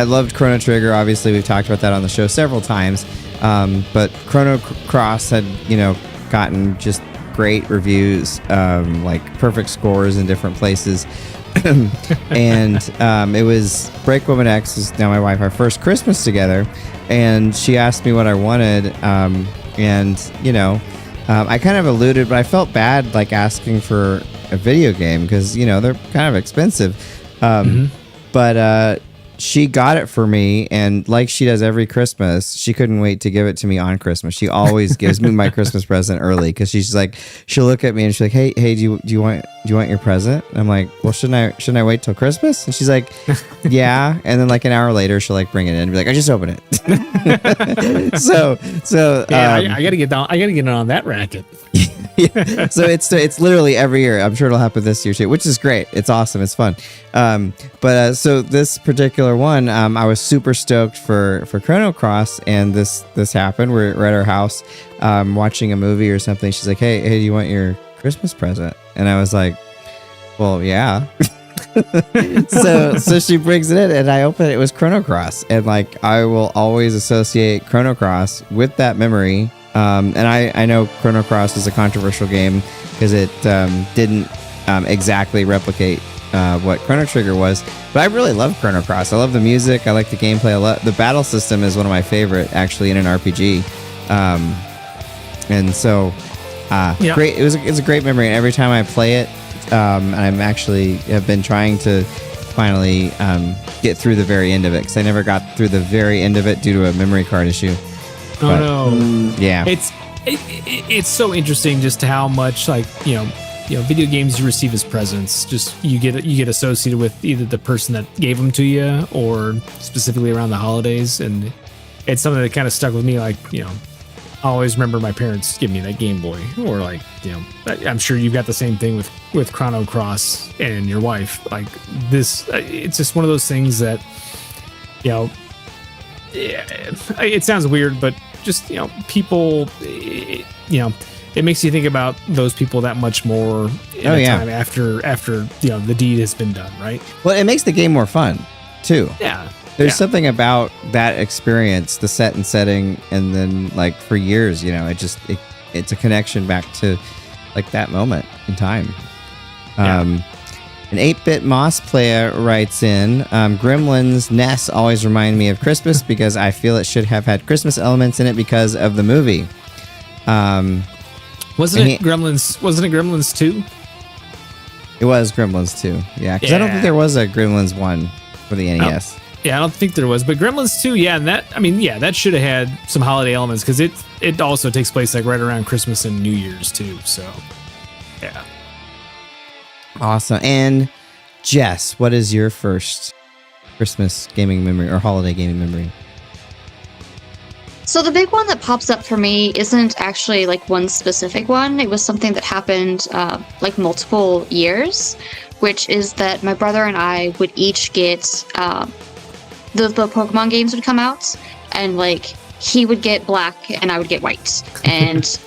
loved Chrono Trigger. Obviously, we've talked about that on the show several times. But Chrono Cross had, gotten just great reviews, like perfect scores in different places. And it was BreakmanX, who's now my wife, our first Christmas together. And she asked me what I wanted. I kind of alluded, but I felt bad like asking for a video game because, they're kind of expensive. But she got it for me, and like she does every Christmas, she couldn't wait to give it to me on Christmas. She always gives me my Christmas present early because she's like, she'll look at me and she's like, hey, do you want your present? And I'm like, well, shouldn't I wait till Christmas? And she's like, yeah. And then like an hour later, she'll like bring it in and be like, I just opened it. so yeah, I gotta get in on that racket. Yeah. So it's literally every year. I'm sure it'll happen this year too, which is great. It's awesome. It's fun. So this particular one, I was super stoked for Chrono Cross, and this happened. We're at our house, watching a movie or something. She's like, hey, do you want your Christmas present? And I was like, well, yeah. so she brings it in, and I open it. It was Chrono Cross, and like I will always associate Chrono Cross with that memory. And I know Chrono Cross is a controversial game because it didn't exactly replicate what Chrono Trigger was. But I really love Chrono Cross. I love the music. I like the gameplay. The battle system is one of my favorite, actually, in an RPG. And so Yeah. Great. It's a great memory. And every time I play it, and I'm actually have been trying to finally get through the very end of it because I never got through the very end of it due to a memory card issue. Oh no. Yeah. It's so interesting just how much like video games you receive as presents. Just you get associated with either the person that gave them to you or specifically around the holidays, and it's something that kind of stuck with me. Like I always remember my parents giving me that Game Boy, or like I'm sure you've got the same thing with Chrono Cross and your wife. Like this, it's just one of those things that it sounds weird, but just people, it makes you think about those people that much more in time after the deed has been done, right? Well, it makes the game more fun too. Yeah. There's something about that experience, the set and setting, and then like for years, it's a connection back to like that moment in time. An 8-bit Moss player writes in, Gremlins Ness always remind me of Christmas because I feel it should have had Christmas elements in it because of the movie. Wasn't it Gremlins 2? It was Gremlins 2. Yeah, because I don't think there was a Gremlins 1 for the NES. Oh. Yeah, I don't think there was, but Gremlins 2, and that should have had some holiday elements because it also takes place like right around Christmas and New Year's too. So, yeah. Awesome. And Jess, what is your first Christmas gaming memory or holiday gaming memory? So the big one that pops up for me isn't actually like one specific one. It was something that happened like multiple years, which is that my brother and I would each get the Pokemon games would come out, and like he would get black and I would get white, and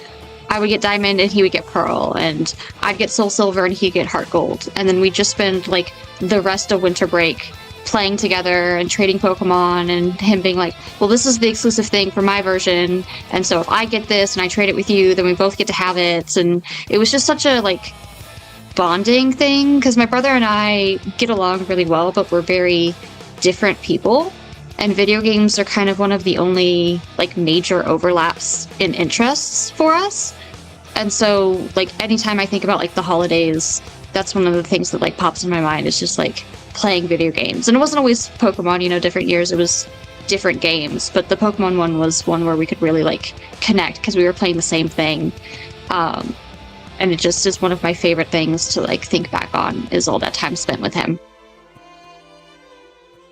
I would get diamond and he would get pearl, and I'd get soul silver and he'd get heart gold, and then we'd just spend like the rest of winter break playing together and trading Pokemon, and him being like, well, this is the exclusive thing for my version, and so if I get this and I trade it with you, then we both get to have it. And it was just such a like bonding thing because my brother and I get along really well, but we're very different people, and video games are kind of one of the only like major overlaps in interests for us. And so like anytime I think about like the holidays, that's one of the things that like pops in my mind is just like playing video games. And it wasn't always Pokemon, different years it was different games, but the Pokemon one was one where we could really like connect because we were playing the same thing. And it just is one of my favorite things to like think back on is all that time spent with him.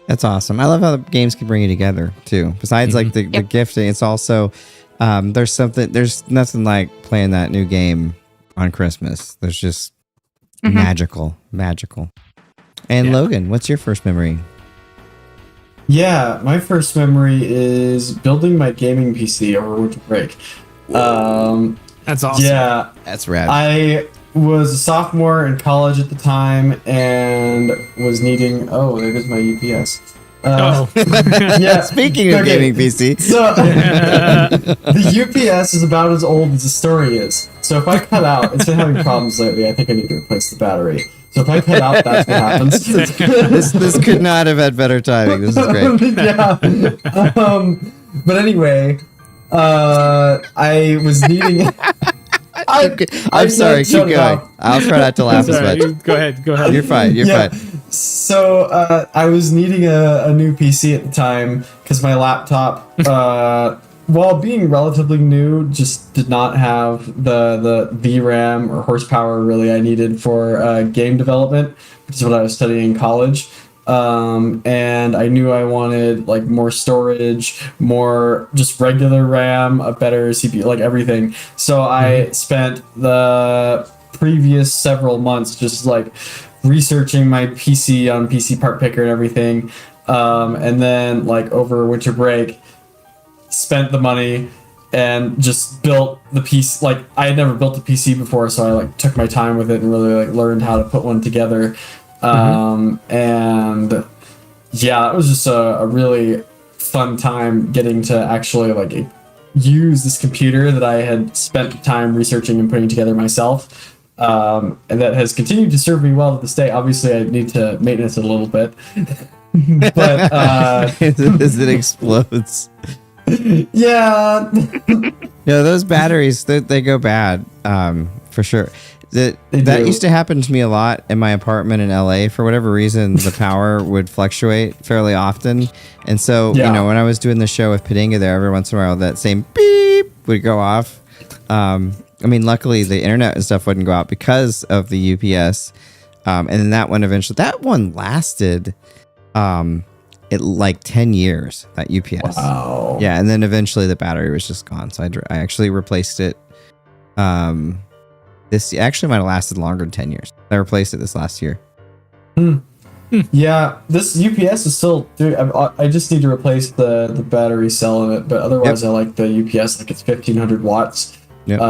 That's awesome. I love how the games can bring you together too. Besides like the gifting, it's also there's nothing like playing that new game on Christmas. There's just magical. And Logan, what's your first memory? Yeah, my first memory is building my gaming PC over winter break. That's awesome. Yeah, That's rad. I was a sophomore in college at the time and was needing. Oh, there goes my UPS. Yeah. Speaking of gaming PC, So the UPS is about as old as the story is. So if I cut out, it's been having problems lately. I think I need to replace the battery. So if I cut out, that's what happens. this could not have had better timing. This is great. Yeah. But anyway, I was needing. I'm sorry. Keep going. I'll try not to laugh as much. Go ahead. You're fine. You're fine. So I was needing a new PC at the time because my laptop, while being relatively new, just did not have the VRAM or horsepower really I needed for game development, which is what I was studying in college. And I knew I wanted like more storage, more just regular RAM, a better CPU, like everything. So I spent the previous several months just like researching my PC on PC Part Picker and everything. And then like over winter break, spent the money and just built the PC. Like I had never built a PC before, so I like took my time with it and really like learned how to put one together. And yeah, it was just a really fun time getting to actually like use this computer that I had spent time researching and putting together myself. And that has continued to serve me well to this day. Obviously, I need to maintenance it a little bit, but as it explodes. Yeah. No, those batteries, they go bad, for sure. That used to happen to me a lot in my apartment in LA. For whatever reason, the power would fluctuate fairly often. And so, when I was doing the show with Padinga there, every once in a while, that same beep would go off. Luckily, the internet and stuff wouldn't go out because of the UPS. And then that one lasted like 10 years, that UPS. Wow. Yeah, and then eventually the battery was just gone. So I actually replaced it. This actually might have lasted longer than 10 years. I replaced it this last year. Yeah, this UPS is still. Dude, I just need to replace the battery cell in it, but otherwise, I like the UPS. Like it's 1500 watts. Yep.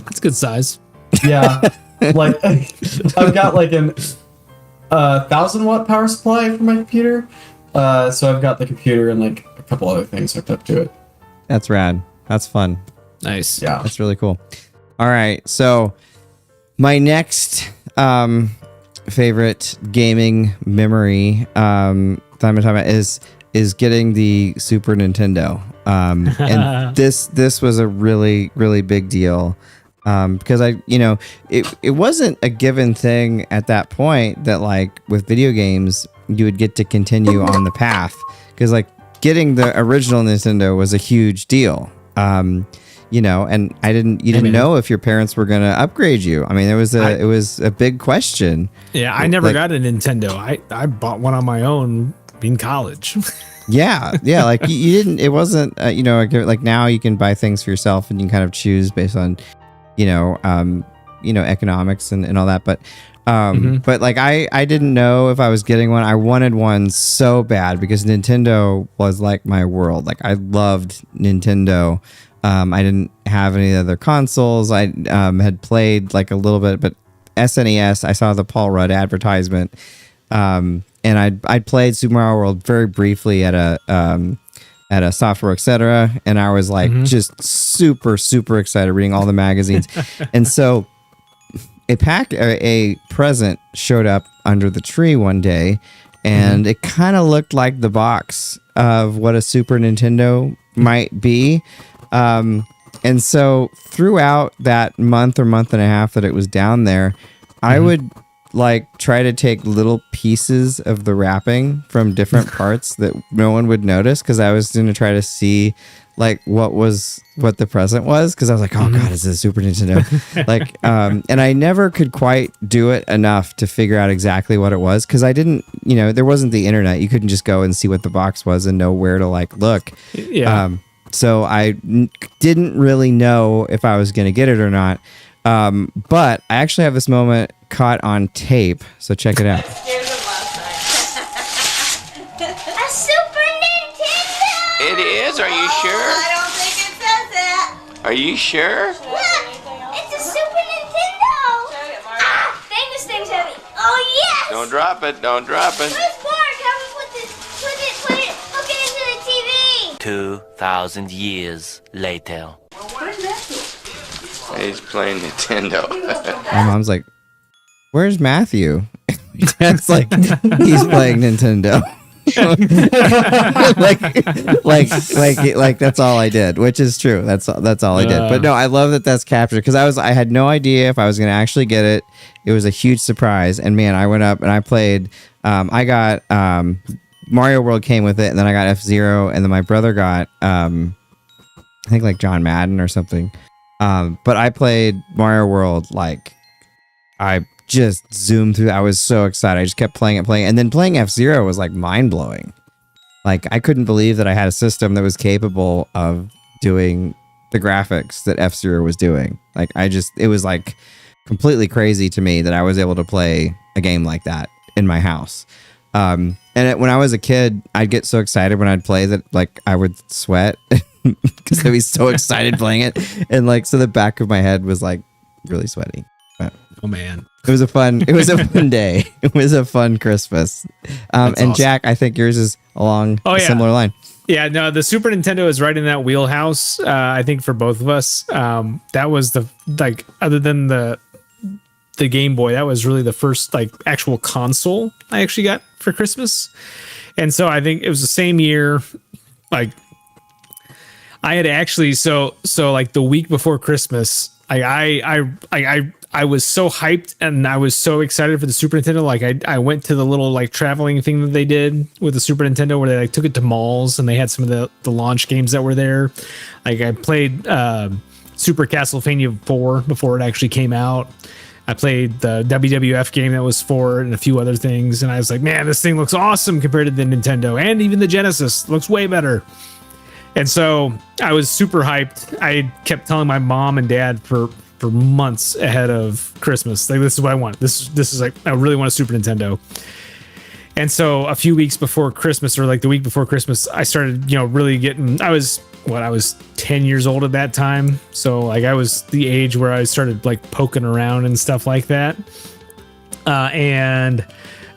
That's good size. Yeah, like I've got like an 1000-watt power supply for my computer. So I've got the computer and like a couple other things hooked up to it. That's rad. That's fun. Nice. Yeah, that's really cool. All right, so my next favorite gaming memory that I'm gonna talk about is getting the Super Nintendo, and this was a really big deal because it wasn't a given thing at that point that like with video games you would get to continue on the path, because like getting the original Nintendo was a huge deal. And you didn't know if your parents were going to upgrade you. I mean, it was a big question. Yeah, I never got a Nintendo. I bought one on my own in college. yeah, like you didn't. It wasn't like now you can buy things for yourself and you can kind of choose based on economics and all that. But but like I didn't know if I was getting one. I wanted one so bad because Nintendo was like my world. Like I loved Nintendo. I didn't have any other consoles. I had played like a little bit, but SNES, I saw the Paul Rudd advertisement. And I'd played Super Mario World very briefly at a Software Etc. And I was like just super excited reading all the magazines. And so a present showed up under the tree one day, and it kind of looked like the box of what a Super Nintendo might be. And so throughout that month or month and a half that it was down there, I would like try to take little pieces of the wrapping from different parts that no one would notice, because I was going to try to see like what the present was, because I was like, oh god, is this a Super Nintendo? Like and I never could quite do it enough to figure out exactly what it was, because I didn't, there wasn't the internet. You couldn't just go and see what the box was and know where to like look. So I didn't really know if I was going to get it or not. But I actually have this moment caught on tape. So check it out. A Super Nintendo! It is? Are you sure? I don't think it says that. Are you sure? Look! It's a Super Nintendo! Dang, this thing's heavy. Oh, yes! Don't drop it. Don't drop it. Where's Mark? How do we put it, hook it into the TV? 2,000 years later. He's playing Nintendo. My mom's like, where's Matthew? It's like, he's playing Nintendo. like that's all I did, which is true. That's all I did. But no, I love that that's captured, because I had no idea if I was going to actually get it. It was a huge surprise. And man, I went up and I played, I got, Mario World came with it, and then I got F-Zero, and then my brother got, I think like John Madden or something. But I played Mario World, like, I just zoomed through. I was so excited. I just kept playing it. And then playing F-Zero was like mind-blowing. Like, I couldn't believe that I had a system that was capable of doing the graphics that F-Zero was doing. Like, it was like completely crazy to me that I was able to play a game like that in my house. When I was a kid, I'd get so excited when I'd play that, like, I would sweat because I'd be so excited playing it. And like, so the back of my head was like really sweaty. But oh man, it was a fun day. It was a fun Christmas. And awesome. Jack, I think yours is along a similar line. Yeah, no, the Super Nintendo is right in that wheelhouse. I think for both of us, that was other than the Game Boy, that was really the first like actual console I actually got for Christmas. And so I think it was the same year. Like, I had actually so like the week before Christmas, I was so hyped and I was so excited for the Super Nintendo. Like I went to the little like traveling thing that they did with the Super Nintendo where they like took it to malls and they had some of the launch games that were there. Like I played Super Castlevania 4 before it actually came out. I played the WWF game that was for it and a few other things. And I was like, man, this thing looks awesome compared to the Nintendo, and even the Genesis looks way better. And so I was super hyped. I kept telling my mom and dad for months ahead of Christmas, like, this is what I want. This is like, I really want a Super Nintendo. And so a few weeks before Christmas, or like the week before Christmas, I started, really getting, I was 10 years old at that time. So like I was the age where I started like poking around and stuff like that. And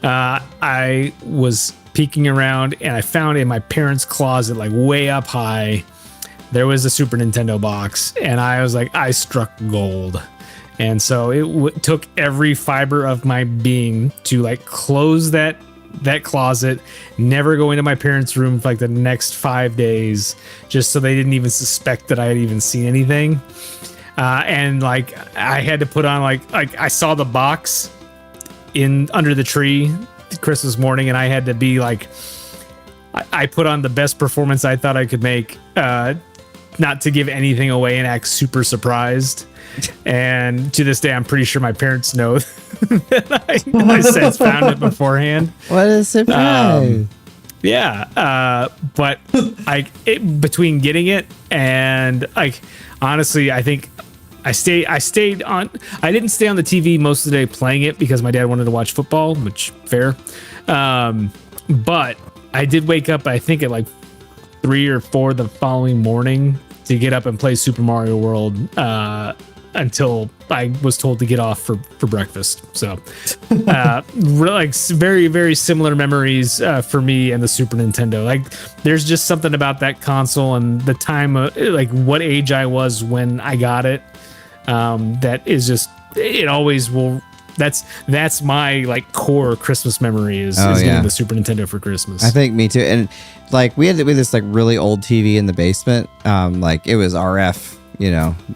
I was peeking around and I found in my parents' closet, like way up high, there was a Super Nintendo box, and I was like, I struck gold. And so it took every fiber of my being to like close that closet, never go into my parents' room for like the next 5 days, just so they didn't even suspect that I had even seen anything. And like I had to put on like I saw the box in under the tree Christmas morning, and I had to be like, I put on the best performance I thought I could make, not to give anything away and act super surprised. And to this day, I'm pretty sure my parents know that I since found it beforehand. What a surprise! But between getting it and like, honestly, I think I stayed on. I didn't stay on the TV most of the day playing it because my dad wanted to watch football, which fair. But I did wake up, I think at like 3 or 4 the following morning to get up and play Super Mario World until I was told to get off for breakfast. So like very, very similar memories for me and the Super Nintendo. Like there's just something about that console and the time, like what age I was when I got it. That is just, it always will. That's my like core Christmas memory is getting the Super Nintendo for Christmas. I think me too. And like we had this like really old TV in the basement. Like it was RF,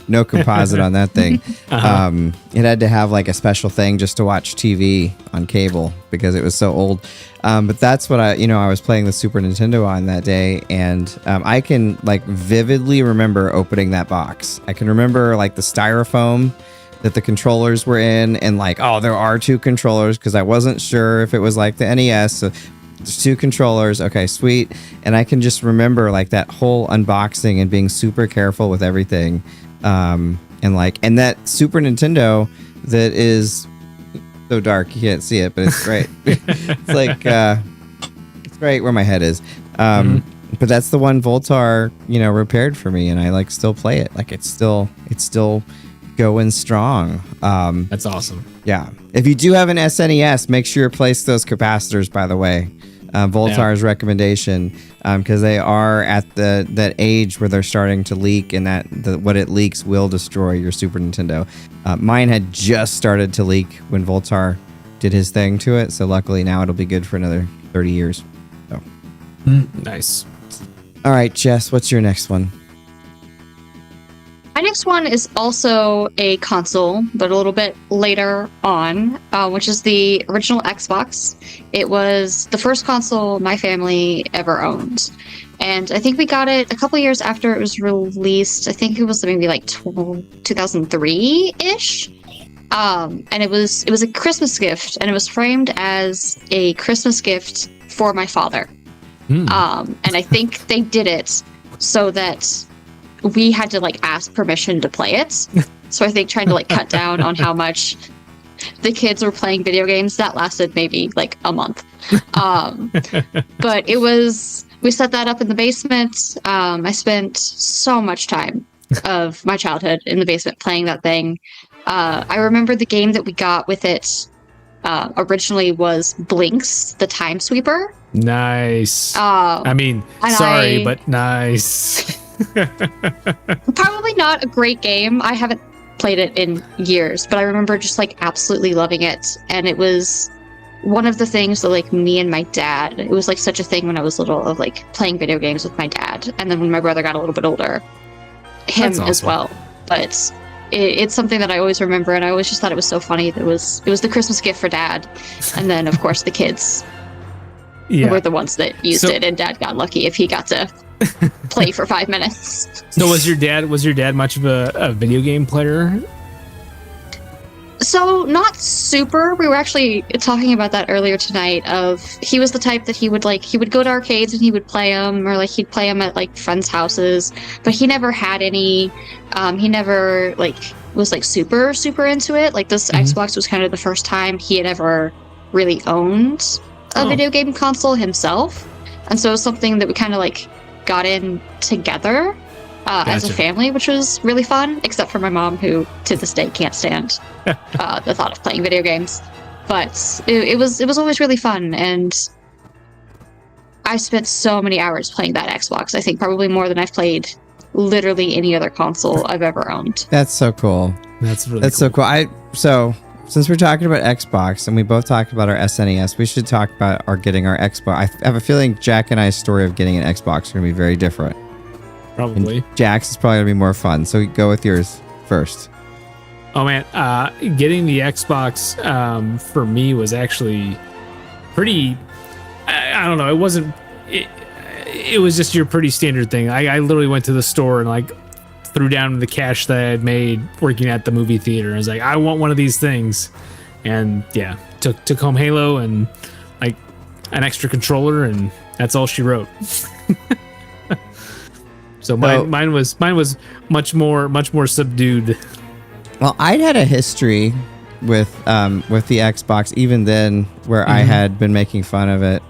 no composite on that thing. It had to have like a special thing just to watch TV on cable because it was so old. But that's what I was playing the Super Nintendo on that day. And I can like vividly remember opening that box. I can remember like the styrofoam that the controllers were in, and like, oh, there are 2 controllers because I wasn't sure if it was like the NES. So there's 2 controllers. Okay, sweet. And I can just remember like that whole unboxing and being super careful with everything. And that Super Nintendo that is so dark you can't see it, but it's great. It's like it's right where my head is. But that's the one Voltar, repaired for me, and I like still play it. Like it's still going strong. That's awesome. Yeah. If you do have an SNES, make sure you replace those capacitors, by the way. Voltar's recommendation, because they are at that age where they're starting to leak, and what it leaks will destroy your Super Nintendo. Mine had just started to leak when Voltar did his thing to it, so luckily now it'll be good for another 30 years. So. Nice. All right, Jess, what's your next one? My next one is also a console, but a little bit later on, which is the original Xbox. It was the first console my family ever owned. And I think we got it a couple years after it was released. I think it was maybe like 2003-ish. And it was a Christmas gift, and it was framed as a Christmas gift for my father. And I think they did it so that we had to like ask permission to play it. So I think trying to like cut down on how much the kids were playing video games, that lasted maybe like a month. But we set that up in the basement. I spent so much time of my childhood in the basement playing that thing. I remember the game that we got with it originally was Blinks, the Time Sweeper. Nice. But nice. Probably not a great game. I haven't played it in years, but I remember just like absolutely loving it. And it was one of the things that like me and my dad, it was like such a thing when I was little of like playing video games with my dad, and then when my brother got a little bit older, him That's as awesome. well. But it's something that I always remember, and I always just thought it was so funny. It was the Christmas gift for dad, and then of course the kids Yeah. were the ones that used So- it, and dad got lucky if he got to play for 5 minutes. So was your dad much of a video game player? So not super. We were actually talking about that earlier tonight. Of he was the type that he would go to arcades and he would play them, or like he'd play them at like friends' houses. But he never had any. He never like was like super into it. Like this Xbox was kind of the first time he had ever really owned a video game console himself, and so it was something that we kind of like got in together. As a Gotcha. family, which was really fun, except for my mom, who to this day can't stand the thought of playing video games. But it was always really fun, and I spent so many hours playing that Xbox. I think probably more than I've played literally any other console I've ever owned. That's so cool. That's really That's cool. so cool. So since we're talking about Xbox and we both talked about our SNES, we should talk about getting our Xbox. I have a feeling Jack and I's story of getting an Xbox is going to be very different. Probably. Jack's is probably going to be more fun. So go with yours first. Oh man, getting the Xbox for me was actually pretty. I don't know. It wasn't. It was just your pretty standard thing. I literally went to the store and like threw down the cash that I had made working at the movie theater. I was like, I want one of these things, and yeah, took home Halo and like an extra controller, and that's all she wrote. So mine was much more subdued. Well, I'd had a history with the Xbox even then, where I had been making fun of it,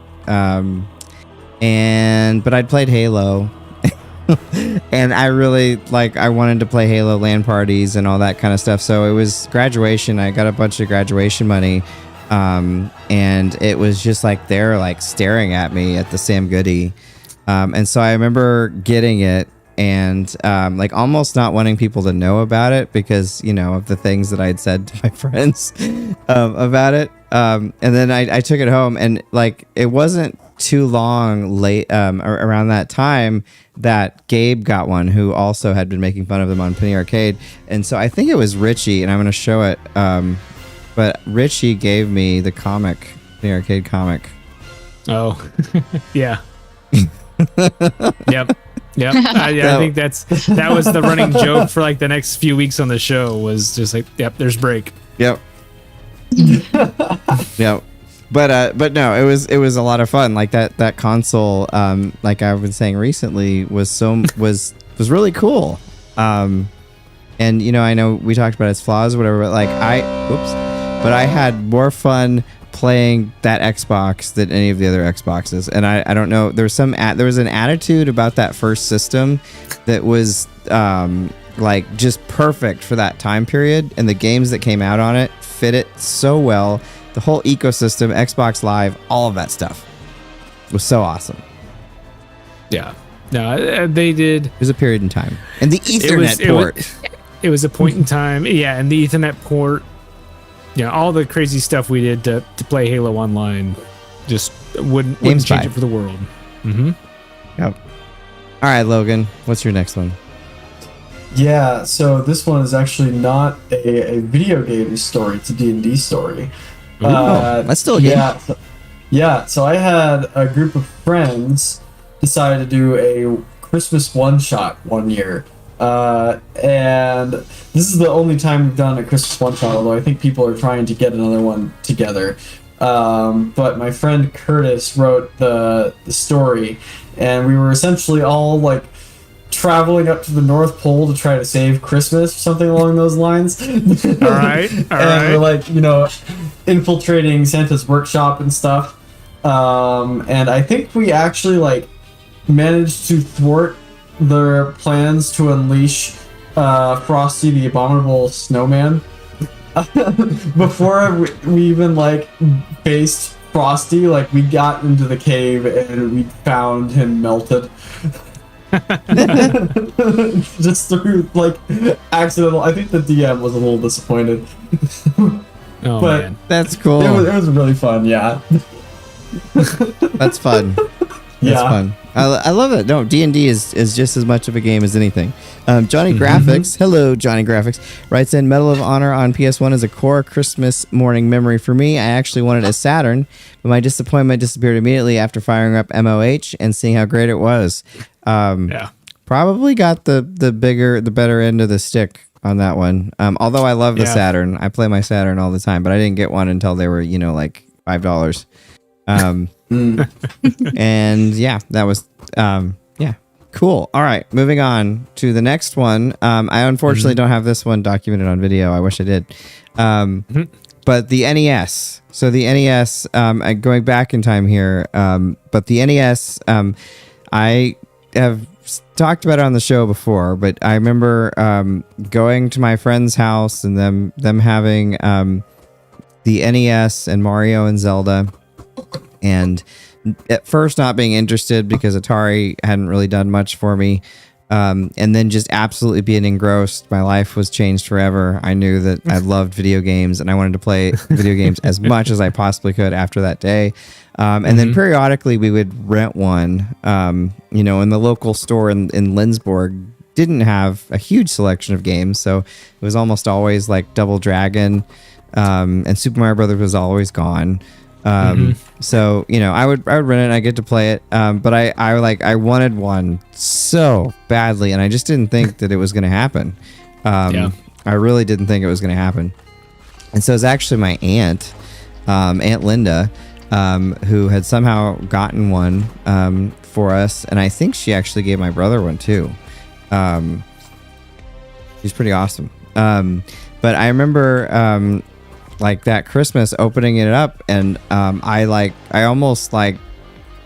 but I'd played Halo, and I really I wanted to play Halo LAN parties and all that kind of stuff. So it was graduation. I got a bunch of graduation money, and it was just like they're like staring at me at the Sam Goody. And so I remember getting it and like almost not wanting people to know about it because, you know, of the things that I had said to my friends about it. And then I took it home, and like it wasn't too long late around that time that Gabe got one, who also had been making fun of them on Penny Arcade. And so I think it was Richie, and I'm going to show it. But Richie gave me the comic, Penny Arcade comic. Oh, yeah. Yep. I think that was the running joke for like the next few weeks on the show, was just like, yep, there's break. Yep. Yep. But no, it was a lot of fun. Like that console, like I've been saying recently, was really cool. And you know, I know we talked about its flaws or whatever, but like I had more fun playing that Xbox than any of the other Xboxes. And I don't know, there was an attitude about that first system that was like just perfect for that time period, and the games that came out on it fit it so well. The whole ecosystem, Xbox Live, all of that stuff was so awesome. Yeah. No, they did. It was a period in time. And the Ethernet port. It was a point in time. Yeah, and the Ethernet port. Yeah, all the crazy stuff we did to play Halo Online just wouldn't change it for the world. Mm-hmm. Yep. All right, Logan, what's your next one? Yeah, so this one is actually not a video game story. It's a D&D story. That's still a game. So I had a group of friends decide to do a Christmas one-shot one year. And this is the only time we've done a Christmas one-shot, although I think people are trying to get another one together. But my friend Curtis wrote the story, and we were essentially all like traveling up to the North Pole to try to save Christmas, something along those lines. All right. We're like, you know, infiltrating Santa's workshop and stuff. And I think we actually like managed to thwart their plans to unleash Frosty the Abominable Snowman. Before we even like faced Frosty, like we got into the cave and we found him melted. Just through like accidental. I think the DM was a little disappointed. Oh But- man. That's cool. It was really fun. Yeah. That's fun. That's fun. I love it. No, D&D is just as much of a game as anything. Johnny Graphics, hello, Johnny Graphics, writes in, Medal of Honor on PS1 is a core Christmas morning memory for me. I actually wanted a Saturn, but my disappointment disappeared immediately after firing up MOH and seeing how great it was. Yeah. Probably got the better end of the stick on that one. Although I love the Yeah. Saturn. I play my Saturn all the time, but I didn't get one until they were, like $5. And yeah, that was cool. All right, moving on to the next one. I unfortunately don't have this one documented on video. I wish I did. But the NES. So the NES, going back in time here, but the NES, I have talked about it on the show before, but I remember going to my friend's house and them having the NES and Mario and Zelda, and at first not being interested because Atari hadn't really done much for me, and then just absolutely being engrossed. My life was changed forever. I knew that I loved video games and I wanted to play video games as much as I possibly could after that day. And then periodically we would rent one, in the local store in Lindsborg. Didn't have a huge selection of games, so it was almost always like Double Dragon, and Super Mario Brothers was always gone. So I would rent it and I get to play it, but I wanted one so badly and I just didn't think that it was going to happen. I really didn't think it was going to happen. And so it's actually my aunt Linda, who had somehow gotten one for us, and I think she actually gave my brother one too. She's pretty awesome. But I remember like that Christmas opening it up, and I almost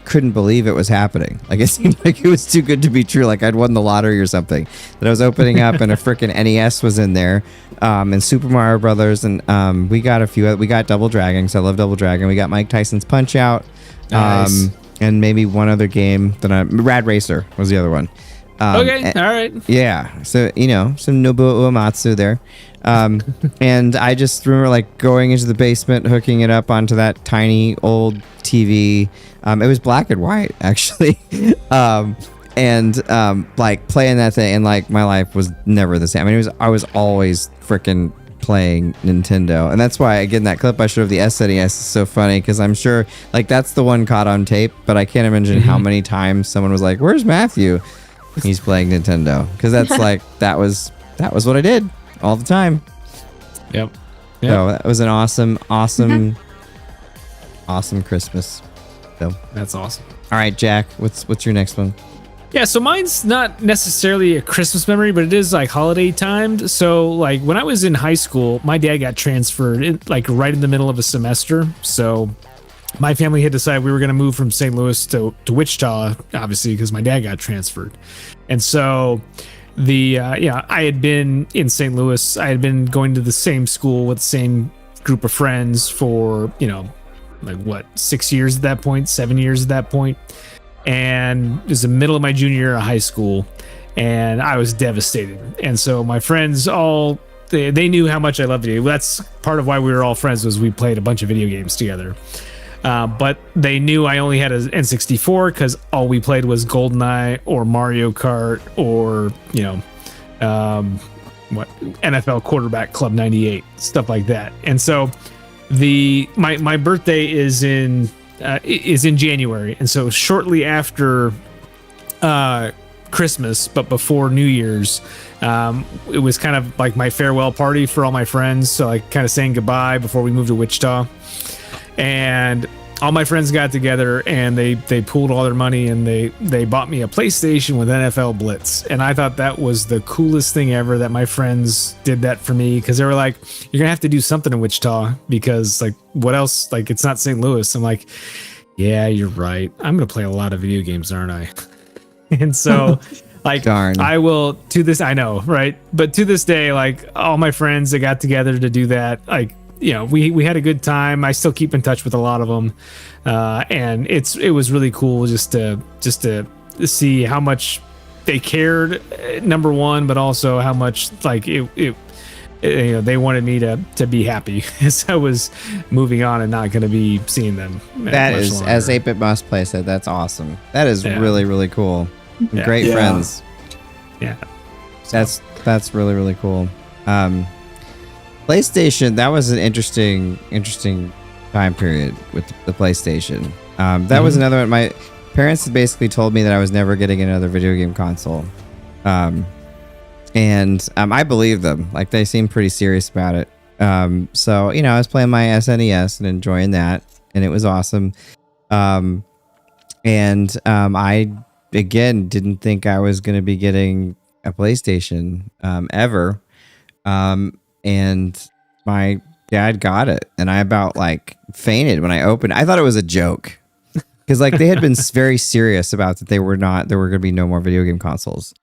couldn't believe it was happening. Like it seemed like it was too good to be true. Like I'd won the lottery or something. That I was opening up and a freaking NES was in there, and Super Mario Brothers, and we got we got Double Dragon, because I love Double Dragon. We got Mike Tyson's Punch Out, Nice. and maybe one other game that Rad Racer was the other one. Okay. All right. Yeah, so some Nobuo Uematsu there, and I just remember going into the basement, hooking it up onto that tiny old TV. It was black and white actually, and playing that thing, and my life was never the same. I mean, I was always freaking playing Nintendo, and that's why again that clip I showed of the SNES is so funny, because I'm sure that's the one caught on tape, but I can't imagine how many times someone was like, "Where's Matthew?" He's playing Nintendo, because that's that was what I did all the time. Yep. So that was an awesome Christmas. So That's awesome. all right, Jack, what's your next one? Yeah, so mine's not necessarily a Christmas memory, but it is holiday timed. So when I was in high school, my dad got transferred right in the middle of a semester. So my family had decided we were going to move from St. Louis to Wichita, obviously, because my dad got transferred. And so I had been in St. Louis. I had been going to the same school with the same group of friends for, 6 years at that point, 7 years at that point. And it was the middle of my junior year of high school, and I was devastated. And so my friends they knew how much I loved video. That's part of why we were all friends, was we played a bunch of video games together. But they knew I only had an N64 because all we played was GoldenEye or Mario Kart or NFL Quarterback Club 98, stuff like that. And so my birthday is in January, and so shortly after Christmas, but before New Year's, it was kind of like my farewell party for all my friends. So kind of saying goodbye before we moved to Wichita. And all my friends got together and they pooled all their money and they bought me a PlayStation with NFL Blitz. And I thought that was the coolest thing ever, that my friends did that for me, because they were like, "You're gonna have to do something in Wichita, because what else? It's not St. Louis." I'm like, "Yeah, you're right. I'm gonna play a lot of video games, aren't I?" And so Darn. I will, to this, I know, right? But to this day, all my friends that got together to do that, we had a good time. I still keep in touch with a lot of them, and it was really cool just to see how much they cared, number one, but also how much they wanted me to be happy as I was moving on and not going to be seeing them. That much is, longer. as 8-Bit Must Play said, that's awesome. That is Yeah. really, really cool. Yeah. Great Yeah. friends. Yeah. That's really, really cool. PlayStation, that was an interesting time period with the PlayStation. That was another one. My parents had basically told me that I was never getting another video game console. And I believe them. Like, they seemed pretty serious about it. So, I was playing my SNES and enjoying that, and it was awesome. And I, again, didn't think I was going to be getting a PlayStation ever. And my dad got it, and I about like fainted when I opened. I thought it was a joke because like they had been very serious about that there were going to be no more video game consoles.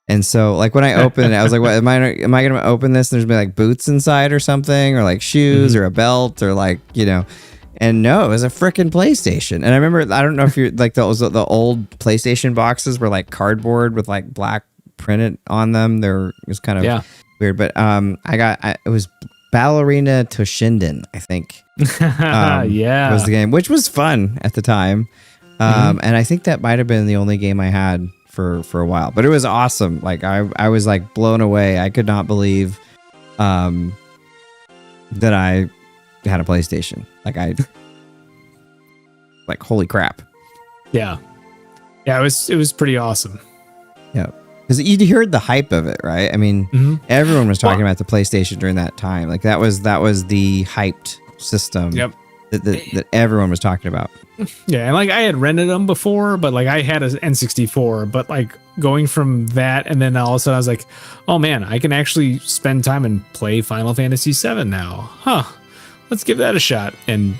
And so like when I opened it, I was like, what am I going to open this and there's gonna be like boots inside or something, or like shoes or a belt or like, and no, it was a freaking PlayStation. And I remember, I don't know if you're like the old PlayStation boxes were like cardboard with like black printed on them. It was kind of weird, but it was Ballerina Toshinden, I think. Yeah, was the game, which was fun at the time. And I think that might have been the only game I had for a while, but it was awesome. Like I was like blown away. I could not believe that I had a PlayStation. Like holy crap. Yeah, it was pretty awesome. Yeah. Because you heard the hype of it, right? I mean, everyone was talking about the PlayStation during that time. Like that was the hyped system. Yep. That everyone was talking about. Yeah, and like I had rented them before, but like I had an N64, but like going from that, and then all of a sudden I was like, oh man, I can actually spend time and play Final Fantasy VII now. Huh? Let's give that a shot. And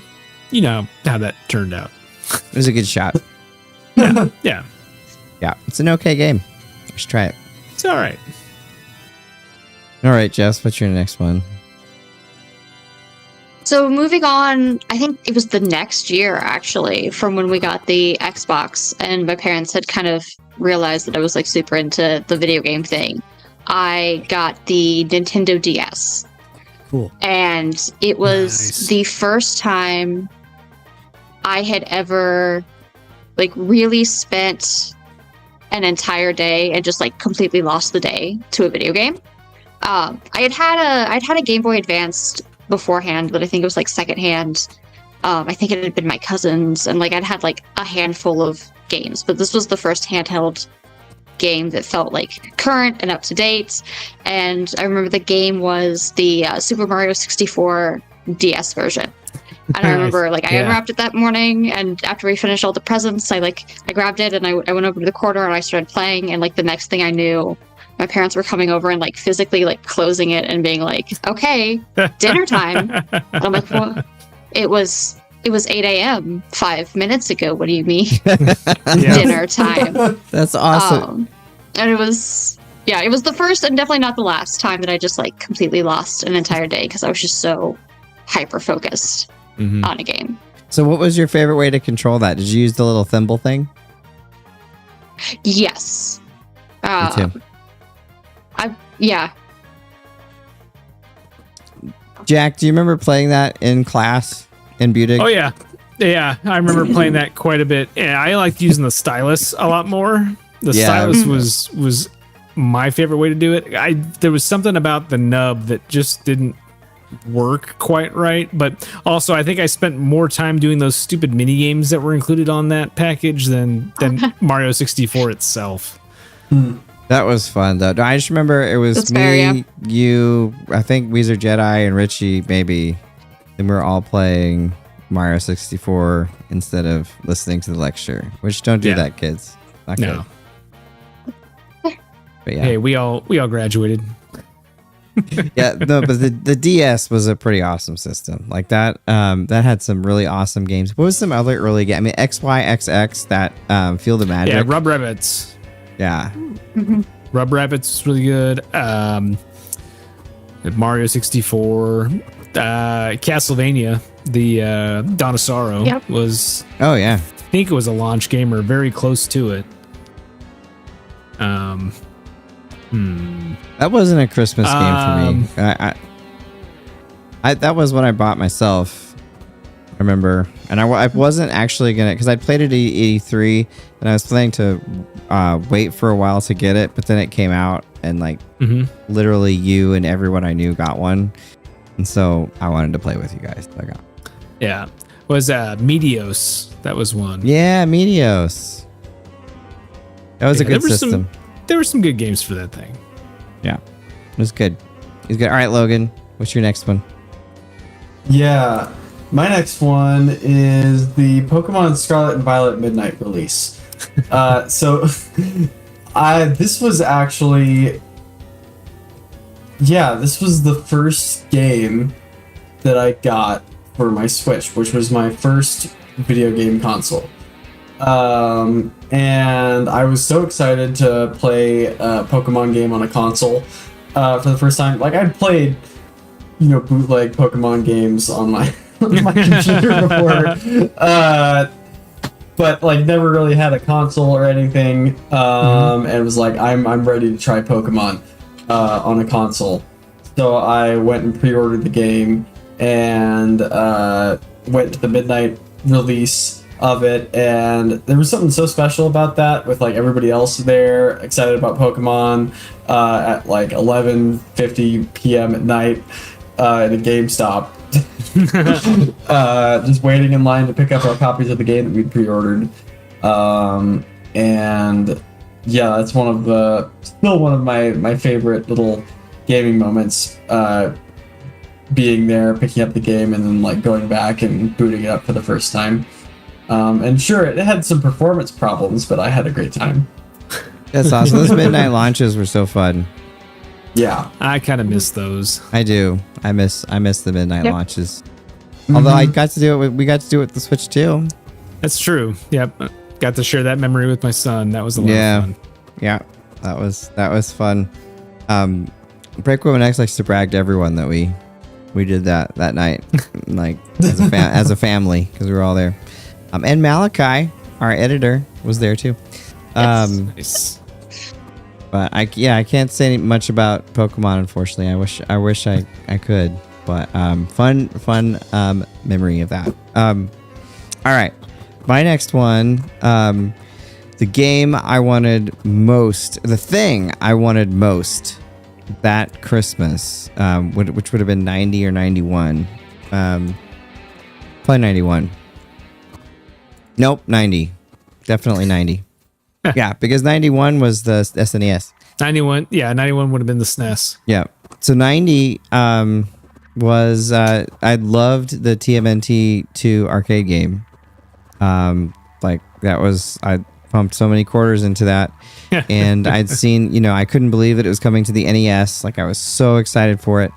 you know how that turned out. It was a good shot. Yeah. It's an okay game. Just try it. It's all right. All right, Jess, what's your next one? So moving on, I think it was the next year actually from when we got the Xbox, and my parents had kind of realized that I was like super into the video game thing. I got the Nintendo DS. Cool. And it was the first time I had ever like really spent an entire day and just like completely lost the day to a video game. I'd had a Game Boy Advance beforehand, but I think it was like secondhand. I think it had been my cousin's, and like I'd had like a handful of games, but this was the first handheld game that felt like current and up to date. And I remember the game was the Super Mario 64 DS version. And I remember like I unwrapped it that morning, and after we finished all the presents, I grabbed it and I went over to the corner and I started playing, and like the next thing I knew, my parents were coming over and like physically like closing it and being like, okay, dinner time. And I'm like, well, it was 8 a.m. 5 minutes ago. What do you mean? Dinner time. That's awesome. And it was the first and definitely not the last time that I just like completely lost an entire day because I was just so hyper focused on a game. So what was your favorite way to control that? Did you use the little thimble thing? Yes. Me too. Jack, do you remember playing that in class in Budig? Oh yeah. Yeah, I remember playing that quite a bit. Yeah, I liked using the stylus a lot more. The stylus was my favorite way to do it. There was something about the nub that just didn't work quite right, but also I think I spent more time doing those stupid mini games that were included on that package than Mario 64 itself. That was fun though. I just remember it was That's me, fair, yeah. you, I think Weezer Jedi and Richie maybe, and we were all playing Mario 64 instead of listening to the lecture. Which don't do that, kids. Not good. No. But yeah. Hey, we all graduated. Yeah, no, but the DS was a pretty awesome system. Like that, that had some really awesome games. What was some other early game? I mean, XYXX, that Field of Magic. Yeah, Rub Rabbits. Yeah. Rub Rabbits was really good. Mario 64, Castlevania, the Donosaro was. Oh yeah. I think it was a launch game or very close to it. That wasn't a Christmas game for me. I that was when I bought myself. I remember, and I wasn't actually gonna, because I played it at E3, and I was planning to wait for a while to get it, but then it came out, and like literally you and everyone I knew got one, and so I wanted to play with you guys. So I got. Yeah, was Medios? That was one. Yeah, Medios. That was a good system. There were some good games for that thing. Yeah, it was good. It was good. All right, Logan, what's your next one? Yeah, my next one is the Pokemon Scarlet and Violet Midnight release. So, this was actually, this was the first game that I got for my Switch, which was my first video game console. And I was so excited to play a Pokemon game on a console for the first time. Like, I'd played, bootleg Pokemon games on my my computer before, but like never really had a console or anything. And it was like, I'm ready to try Pokemon on a console. So I went and pre-ordered the game and went to the midnight release of it, and there was something so special about that, with like everybody else there excited about Pokemon at like 11:50 p.m. at night at a GameStop, just waiting in line to pick up our copies of the game that we'd pre-ordered. And yeah, that's still one of my favorite little gaming moments, being there, picking up the game, and then like going back and booting it up for the first time. And sure, it had some performance problems, but I had a great time. That's awesome. Those midnight launches were so fun. Yeah, I kind of miss those. I do. I miss the midnight launches. Although we got to do it with the Switch too. That's true. Yep, got to share that memory with my son. That was a lot of fun. Yeah, that was fun. BreakmanX likes to brag to everyone that we did that night, like as a family, because we were all there. And Malachi, our editor, was there too. Nice. But I can't say much about Pokemon, unfortunately. I wish I could. But fun memory of that. All right, my next one. The game I wanted most, the thing I wanted most that Christmas, which would have been 90 or 91. Probably 91. Nope, 90. Definitely 90. Yeah, because 91 was the SNES. 91 would have been the SNES. Yeah. So 90 was I loved the TMNT 2 arcade game. Like that was, I pumped so many quarters into that. And I'd seen, I couldn't believe that it was coming to the NES. Like I was so excited for it.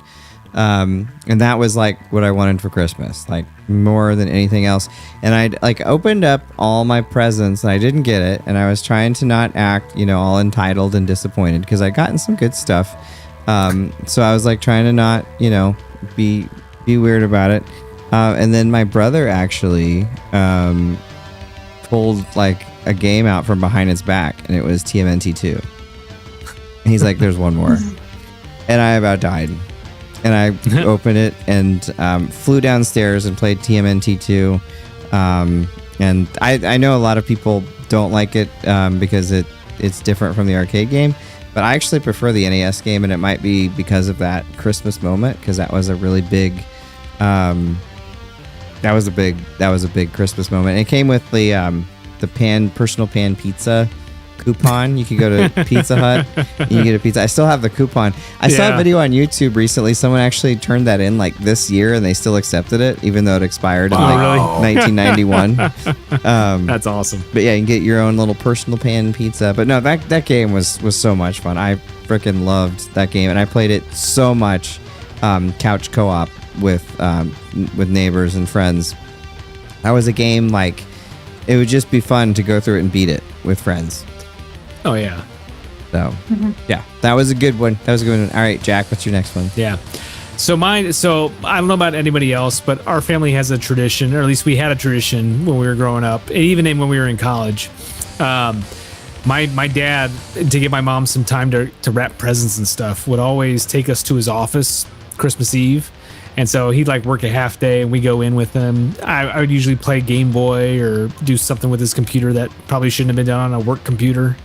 And that was like what I wanted for Christmas, like more than anything else. And I'd like opened up all my presents and I didn't get it. And I was trying to not act, all entitled and disappointed because I'd gotten some good stuff. So I was like trying to not, be weird about it. And then my brother actually, pulled like a game out from behind his back, and it was TMNT 2. And he's like, there's one more. And I about died. And I opened it and flew downstairs and played TMNT 2. And I know a lot of people don't like it because it's different from the arcade game. But I actually prefer the NES game, and it might be because of that Christmas moment, because that was a really big that was a big Christmas moment. And it came with the personal pan pizza coupon. You could go to Pizza Hut and you get a pizza. I still have the coupon. I saw a video on YouTube recently. Someone actually turned that in like this year, and they still accepted it, even though it expired in like 1991. That's awesome. But yeah, you can get your own little personal pan pizza. But no, that game was so much fun. I freaking loved that game, and I played it so much couch co-op with neighbors and friends. That was a game like it would just be fun to go through it and beat it with friends. Oh yeah. So yeah, that was a good one. All right, Jack, what's your next one? Yeah. So I don't know about anybody else, but our family has a tradition, or at least we had a tradition when we were growing up, and even when we were in college. my dad, to give my mom some time to wrap presents and stuff, would always take us to his office Christmas Eve. And so he'd like work a half day and we go in with him. I would usually play Game Boy or do something with his computer that probably shouldn't have been done on a work computer.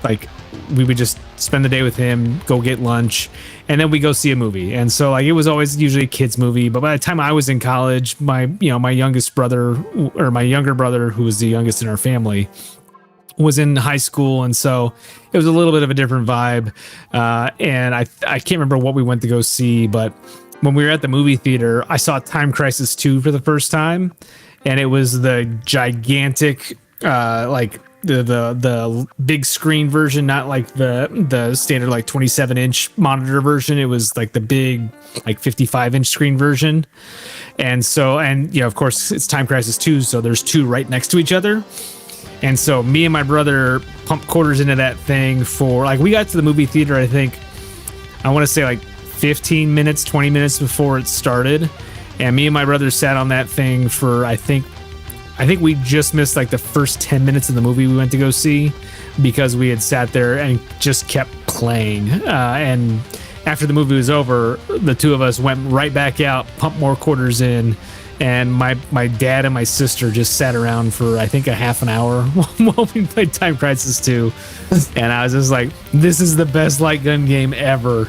Like we would just spend the day with him, go get lunch, and then we go see a movie. And so like it was always usually a kid's movie. But by the time I was in college, my youngest brother, or my younger brother, who was the youngest in our family, was in high school, and so it was a little bit of a different vibe. And I can't remember what we went to go see, but when we were at the movie theater, I saw Time Crisis 2 for the first time, and it was the gigantic, like the big screen version, not like the standard like 27-inch monitor version. It was like the big like 55-inch screen version. And so, and of course it's Time Crisis 2, so there's two right next to each other. And so me and my brother pumped quarters into that thing for like, we got to the movie theater, I think, I want to say like 15 minutes, 20 minutes before it started. And me and my brother sat on that thing for, I think we just missed like the first 10 minutes of the movie we went to go see, because we had sat there and just kept playing. And after the movie was over, the two of us went right back out, pumped more quarters in. And my dad and my sister just sat around for, I think, a half an hour while we played Time Crisis 2. And I was just like, this is the best light gun game ever.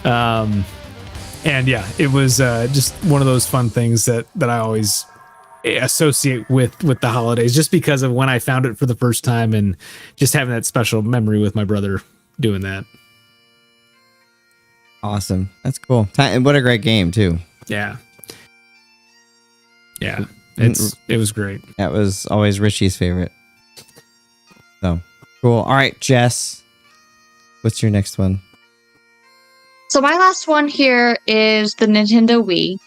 And yeah, it was just one of those fun things that I always associate with the holidays, just because of when I found it for the first time and just having that special memory with my brother doing that. Awesome. That's cool. And what a great game, too. Yeah. Yeah, it was great. That was always Richie's favorite. So cool. All right, Jess, what's your next one? So my last one here is the Nintendo Wii.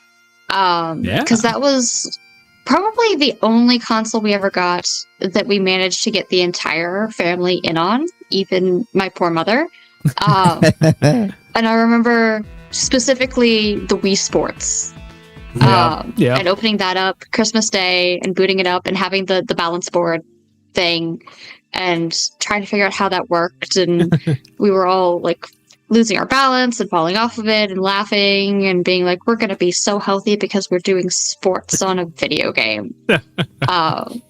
Because that was probably the only console we ever got that we managed to get the entire family in on, even my poor mother. And I remember specifically the Wii Sports. And opening that up Christmas Day and booting it up and having the balance board thing and trying to figure out how that worked. And we were all like losing our balance and falling off of it and laughing and being like, we're going to be so healthy because we're doing sports on a video game. And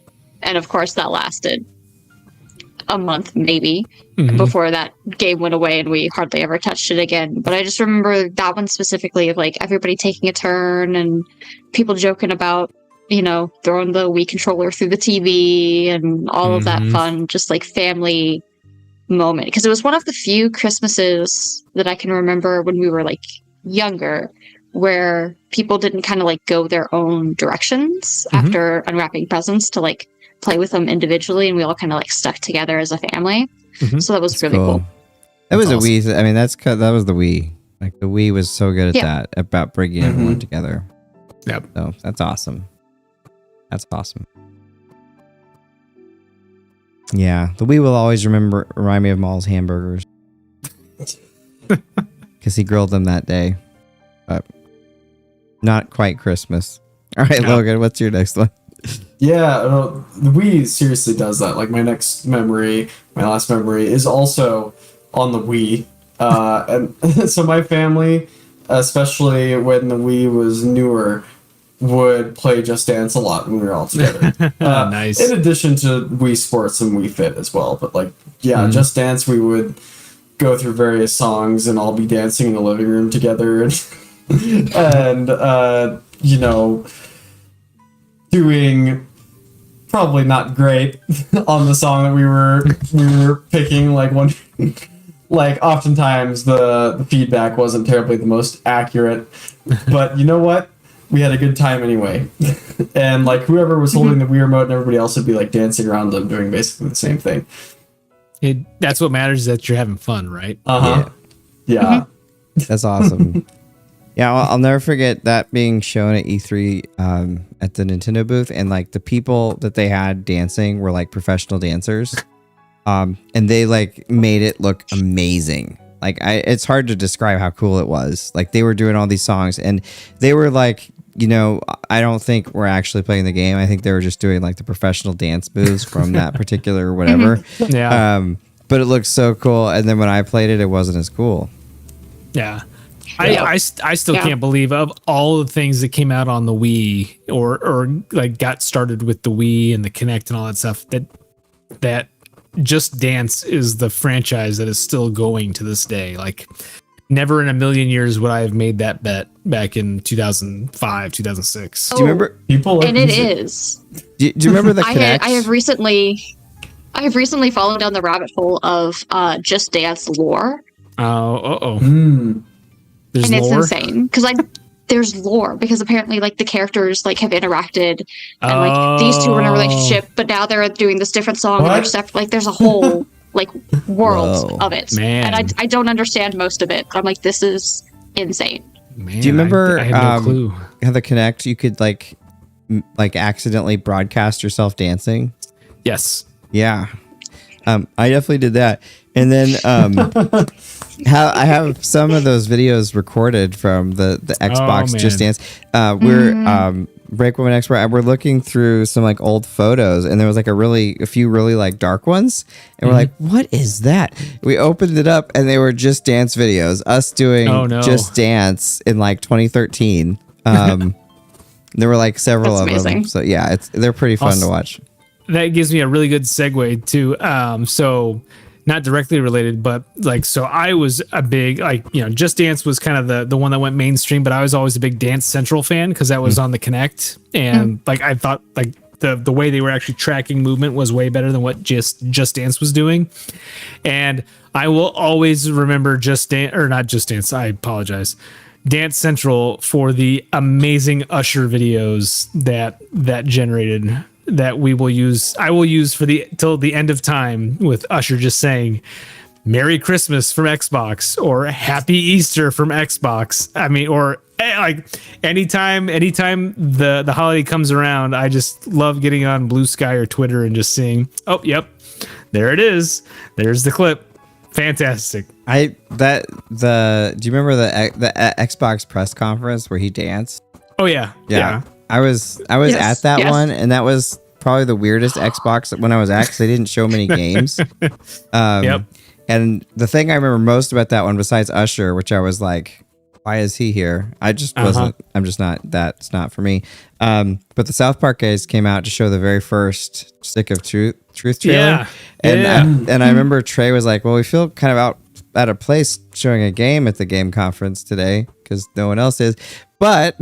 of course that lasted a month maybe before that game went away and we hardly ever touched it again. But I just remember that one specifically of like everybody taking a turn and people joking about, throwing the Wii controller through the TV and all of that fun, just like family moment. Because it was one of the few Christmases that I can remember when we were like younger where people didn't kind of like go their own directions after unwrapping presents to like play with them individually, and we all kind of like stuck together as a family. So that was That's really cool. That was awesome. a Wii. I mean, that was the Wii. Like the Wii was so good at that, about bringing everyone together. Yep. So that's awesome. That's awesome. Yeah, the Wii will always remind me of Maul's hamburgers because he grilled them that day, but not quite Christmas. All right, Logan, what's your next one? Yeah, no, the Wii seriously does that. Like my last memory is also on the Wii. And so my family, especially when the Wii was newer, would play Just Dance a lot when we were all together. Nice. In addition to Wii Sports and Wii Fit as well. But like, yeah, Just Dance, we would go through various songs and all be dancing in the living room together and doing probably not great on the song that we were picking. Like oftentimes the feedback wasn't terribly the most accurate, but you know what? We had a good time anyway. And like whoever was holding the Wii remote and everybody else would be like dancing around them doing basically the same thing. That's what matters, is that you're having fun, right? Yeah. That's awesome. Yeah, I'll never forget that being shown at E3 at the Nintendo booth, and like the people that they had dancing were like professional dancers, and they like made it look amazing. Like it's hard to describe how cool it was. Like they were doing all these songs, and they were like I don't think we're actually playing the game. I think they were just doing like the professional dance moves from that particular whatever. Yeah. But it looked so cool. And then when I played it, it wasn't as cool. Yeah. I still can't believe of all the things that came out on the Wii or like got started with the Wii and the Kinect and all that stuff that Just Dance is the franchise that is still going to this day. Like never in a million years would I have made that bet back in 2005, 2006. Do you remember People? And it is. Do you remember the Kinect? I have recently fallen down the rabbit hole of Just Dance lore. Oh, Mm. there's And it's lore? insane because there's lore because apparently like the characters like have interacted and like these two were in a relationship, but now they're doing this different song and they're What? separate. Like there's a whole like world Whoa. of it, Man. and I don't understand most of it. I'm like, this is insane. Man, Do you remember I had no clue. how the Kinect you could like accidentally broadcast yourself dancing? Yes. Yeah. I definitely did that. And then I have some of those videos recorded from the Xbox man. Just Dance. We're BreakmanX, we're looking through some like old photos, and there was like a few really like dark ones, and we're like, what is that? We opened it up, and they were Just Dance videos, us doing Just Dance in like 2013. There were like several That's of amazing. them. So yeah, they're pretty fun to watch. That gives me a really good segue to so not directly related, but like, so I was a big, like, Just Dance was kind of the one that went mainstream, but I was always a big Dance Central fan because that was on the Kinect. And like, I thought like the way they were actually tracking movement was way better than what Just Dance was doing. And I will always remember I apologize. Dance Central for the amazing Usher videos that generated that I will use till the end of time with Usher just saying Merry Christmas from Xbox or Happy Easter from Xbox. I mean, or like anytime the holiday comes around, I just love getting on Blue Sky or Twitter and just seeing, oh, yep, there it is. There's the clip. Fantastic. Do you remember the Xbox press conference where he danced? Oh yeah. Yeah. I was Yes, at that yes. one, and that was probably the weirdest Xbox when I was at, because they didn't show many games. Yep. And the thing I remember most about that one, besides Usher, which I was like, why is he here? I just wasn't. I'm just not. That's not for me. But the South Park guys came out to show the very first Stick of Truth trailer. Yeah. And I remember Trey was like, well, we feel kind of out of place showing a game at the game conference today because no one else is. But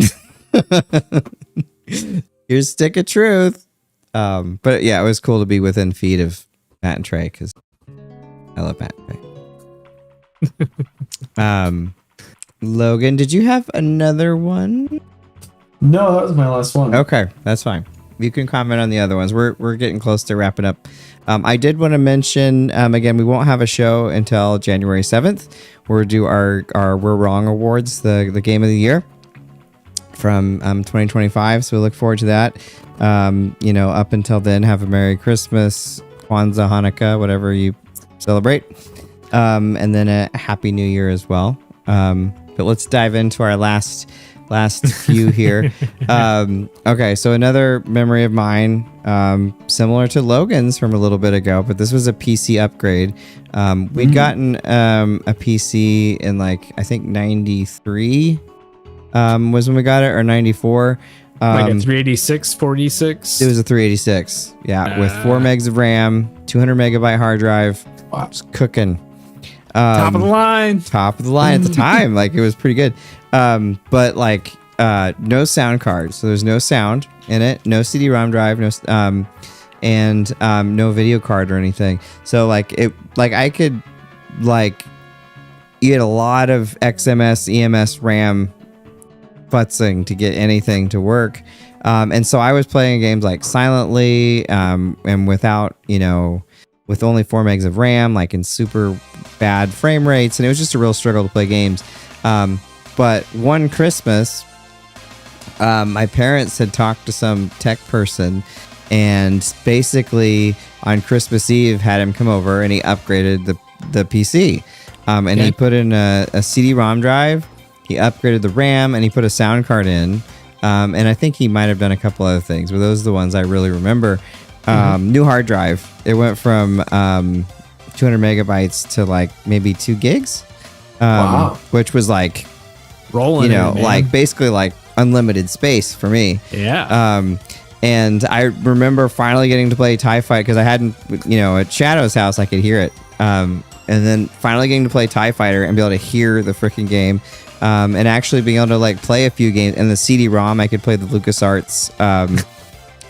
here's Stick of Truth. But yeah, it was cool to be within feet of Matt and Trey because I love Matt and Trey. Logan, did you have another one? No, that was my last one. Okay, that's fine. You can comment on the other ones. We're getting close to wrapping up. I did want to mention again, we won't have a show until January 7th. We'll do our We're Wrong Awards, the game of the year from 2025. So we look forward to that. Up until then, have a Merry Christmas, Kwanzaa, Hanukkah, whatever you celebrate, and then a Happy New Year as well. But let's dive into our last few here. Okay, so another memory of mine, similar to Logan's from a little bit ago, but this was a PC upgrade. We'd gotten a PC in like, I think 93 was when we got it, or 94. Like a 386, 486. It was a 386, yeah, with 4 megs of RAM, 200 megabyte hard drive. Wow. It's cooking. Top of the line. Top of the line at the time. Like, it was pretty good. But like, no sound card. So there's no sound in it, no CD-ROM drive, and no video card or anything. So like I could like eat a lot of XMS, EMS RAM futzing to get anything to work. And so I was playing games like silently, and without, with only 4 megs of RAM, like in super bad frame rates, and it was just a real struggle to play games. But one Christmas, my parents had talked to some tech person, and basically on Christmas Eve had him come over, and he upgraded the PC. And he put in a CD-ROM drive, he upgraded the RAM, and he put a sound card in. And I think he might have done a couple other things, but those are the ones I really remember. New hard drive. It went from 200 megabytes to like maybe 2 gigs, Wow. which was like, Rolling, like basically like unlimited space for me. Yeah. And I remember finally getting to play TIE Fighter because I hadn't, at Shadow's house, I could hear it. And then finally getting to play TIE Fighter and be able to hear the freaking game. And actually being able to like play a few games. And the CD-ROM, I could play the LucasArts,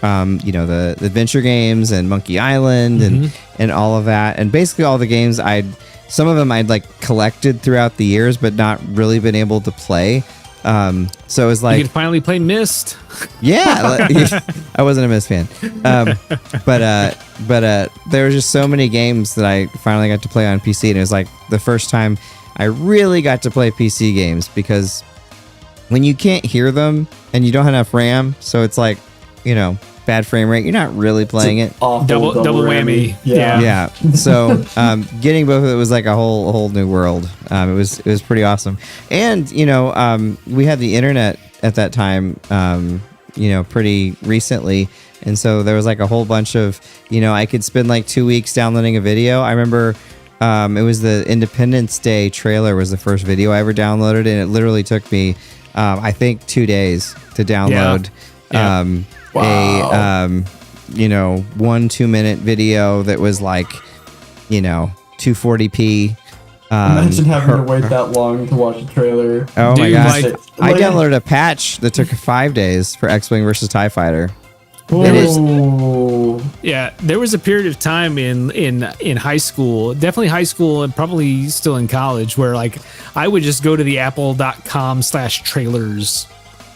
the adventure games and Monkey Island and all of that. And basically all the games some of them I'd like collected throughout the years, but not really been able to play. So it was like, you could finally play Myst. yeah, I wasn't a Myst fan. But there were just so many games that I finally got to play on PC. And it was like the first time I really got to play PC games, because when you can't hear them and you don't have enough RAM, so it's like, bad frame rate, you're not really playing it. Awful Double whammy. Yeah. Yeah. So getting both of it was like a whole new world. It was pretty awesome. And we had the internet at that time, pretty recently, and so there was like a whole bunch of I could spend like 2 weeks downloading a video. I remember it was the Independence Day trailer was the first video I ever downloaded, and it literally took me I think 2 days to download. Yeah. A 1-2 minute video that was like 240p. Imagine having to wait that long to watch a trailer. Oh my Dude, gosh. like- I downloaded a patch that took 5 days for X-Wing versus TIE Fighter. Oh. Yeah, there was a period of time in high school, definitely high school and probably still in college, where like I would just go to the apple.com/trailers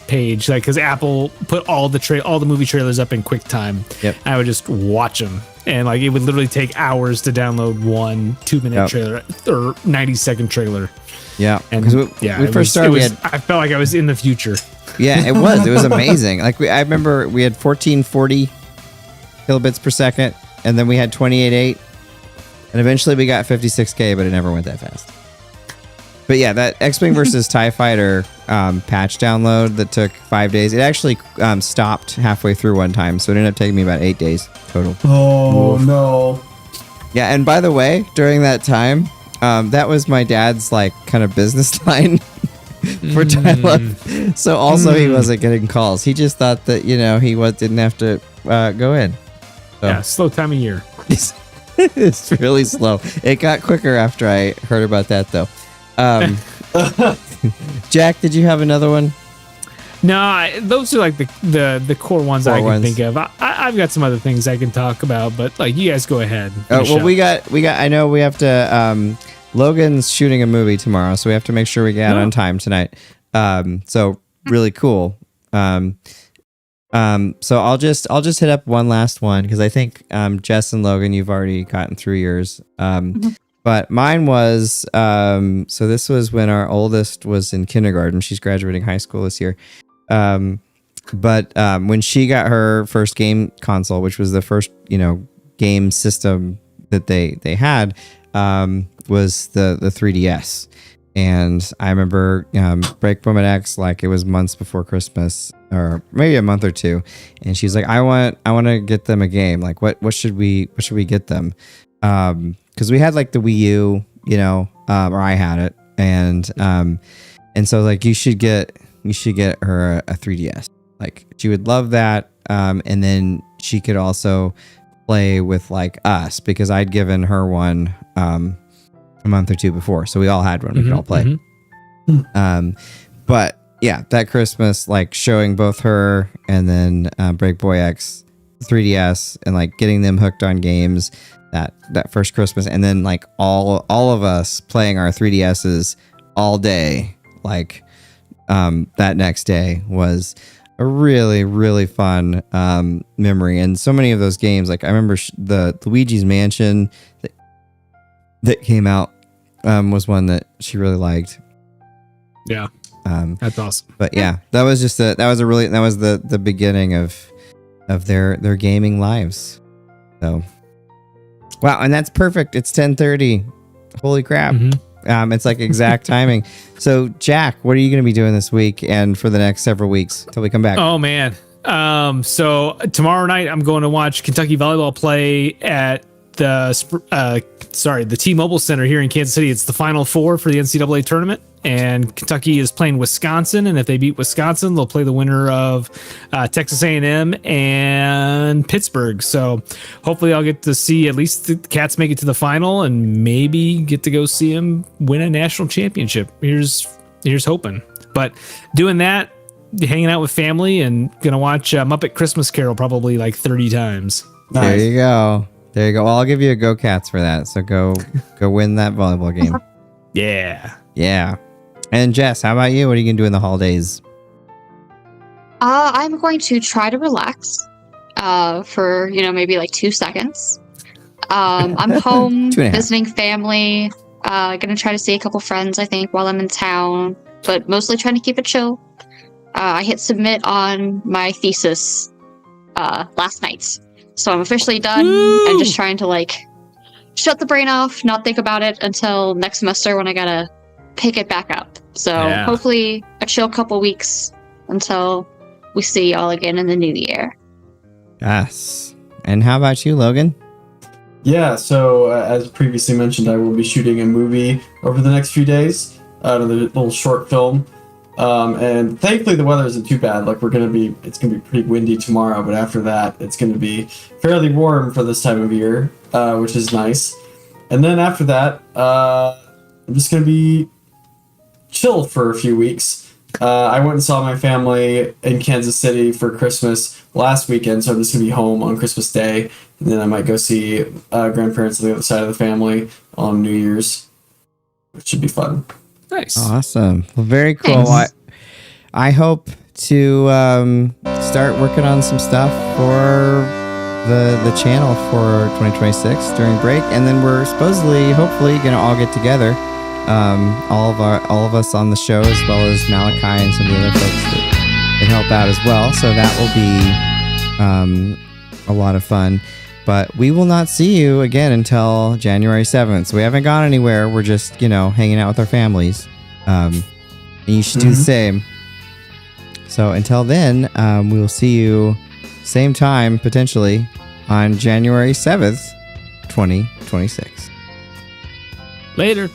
page, like, because Apple put all the movie trailers up in QuickTime. Yep. I would just watch them, and like it would literally take hours to download 1 2-minute trailer or 90-second trailer. Yeah. And Because we first started, I felt like I was in the future. yeah, it was amazing. Like I remember we had 1440 kilobits per second, and then we had 28.8, and eventually we got 56K, but it never went that fast. But yeah, that X-Wing versus TIE Fighter patch download that took 5 days, it actually stopped halfway through one time, so it ended up taking me about 8 days total. Oh, no. Yeah, and by the way, during that time, that was my dad's like kind of business line for dial-up. So also he wasn't getting calls. He just thought that he didn't have to go in. So. Yeah, slow time of year. It's really slow. It got quicker after I heard about that, though. Jack, did you have another one? No, those are like the core ones I can think of. I've got some other things I can talk about, but like you guys go ahead. We got. I know we have to. Logan's shooting a movie tomorrow, so we have to make sure we get out on time tonight. So really cool. So I'll just hit up one last one because I think Jess and Logan, you've already gotten through yours. But mine was so this was when our oldest was in kindergarten. She's graduating high school this year. But when she got her first game console, which was the first game system that they had, was the 3DS. And I remember BreakmanX, like it was months before Christmas, or maybe a month or two, and she's like, I want to get them a game. Like what should we get them? Because we had like the Wii U, or I had it, and so like you should get her a 3DS. Like she would love that, and then she could also play with like us, because I'd given her one a month or two before, so we all had one. We could all play. But yeah, that Christmas, like showing both her and then BreakmanX 3DS, and like getting them hooked on games that first Christmas, and then like all of us playing our 3DSs all day, like that next day was a really, really fun memory. And so many of those games, like I remember the Luigi's Mansion that came out was one that she really liked. Yeah, that's awesome. But yeah, that was the beginning of their gaming lives. So wow, and that's perfect. It's 10:30. Holy crap! It's like exact timing. So, Jack, what are you going to be doing this week and for the next several weeks till we come back? Oh man. So tomorrow night I'm going to watch Kentucky volleyball play at the T-Mobile Center here in Kansas City. It's the Final Four for the NCAA tournament, and Kentucky is playing Wisconsin. And if they beat Wisconsin, they'll play the winner of Texas A&M and Pittsburgh. So hopefully I'll get to see at least the Cats make it to the final, and maybe get to go see them win a national championship. Here's hoping. But doing that, hanging out with family, and gonna watch Muppet Christmas Carol probably like 30 times. Nice. There you go. There you go. Well, I'll give you a Go Cats for that. So go win that volleyball game. Yeah. Yeah. And Jess, how about you? What are you going to do in the holidays? I'm going to try to relax for, maybe like 2 seconds. I'm home 2.5. visiting family. Gonna try to see a couple friends, I think, while I'm in town, but mostly trying to keep it chill. I hit submit on my thesis last night. So I'm officially done. I'm just trying to shut the brain off, not think about it until next semester when I gotta pick it back up. So hopefully a chill couple weeks until we see y'all again in the new year. Yes. And how about you, Logan? Yeah, so as previously mentioned, I will be shooting a movie over the next few days, another little short film. And thankfully the weather isn't too bad. It's gonna be pretty windy tomorrow, but after that it's gonna be fairly warm for this time of year, which is nice. And then after that, I'm just gonna be chill for a few weeks. I went and saw my family in Kansas City for Christmas last weekend, so I'm just gonna be home on Christmas Day, and then I might go see grandparents on the other side of the family on New Year's, which should be fun. Nice. Awesome. Well, very cool. Thanks. I hope to start working on some stuff for the channel for 2026 during break, and then we're hopefully going to all get together, all of us on the show, as well as Malachi and some of the other folks that can help out as well. So that will be a lot of fun. But we will not see you again until January 7th. So we haven't gone anywhere. We're just, hanging out with our families. And you should do the same. So until then, we will see you same time, potentially, on January 7th, 2026. Later.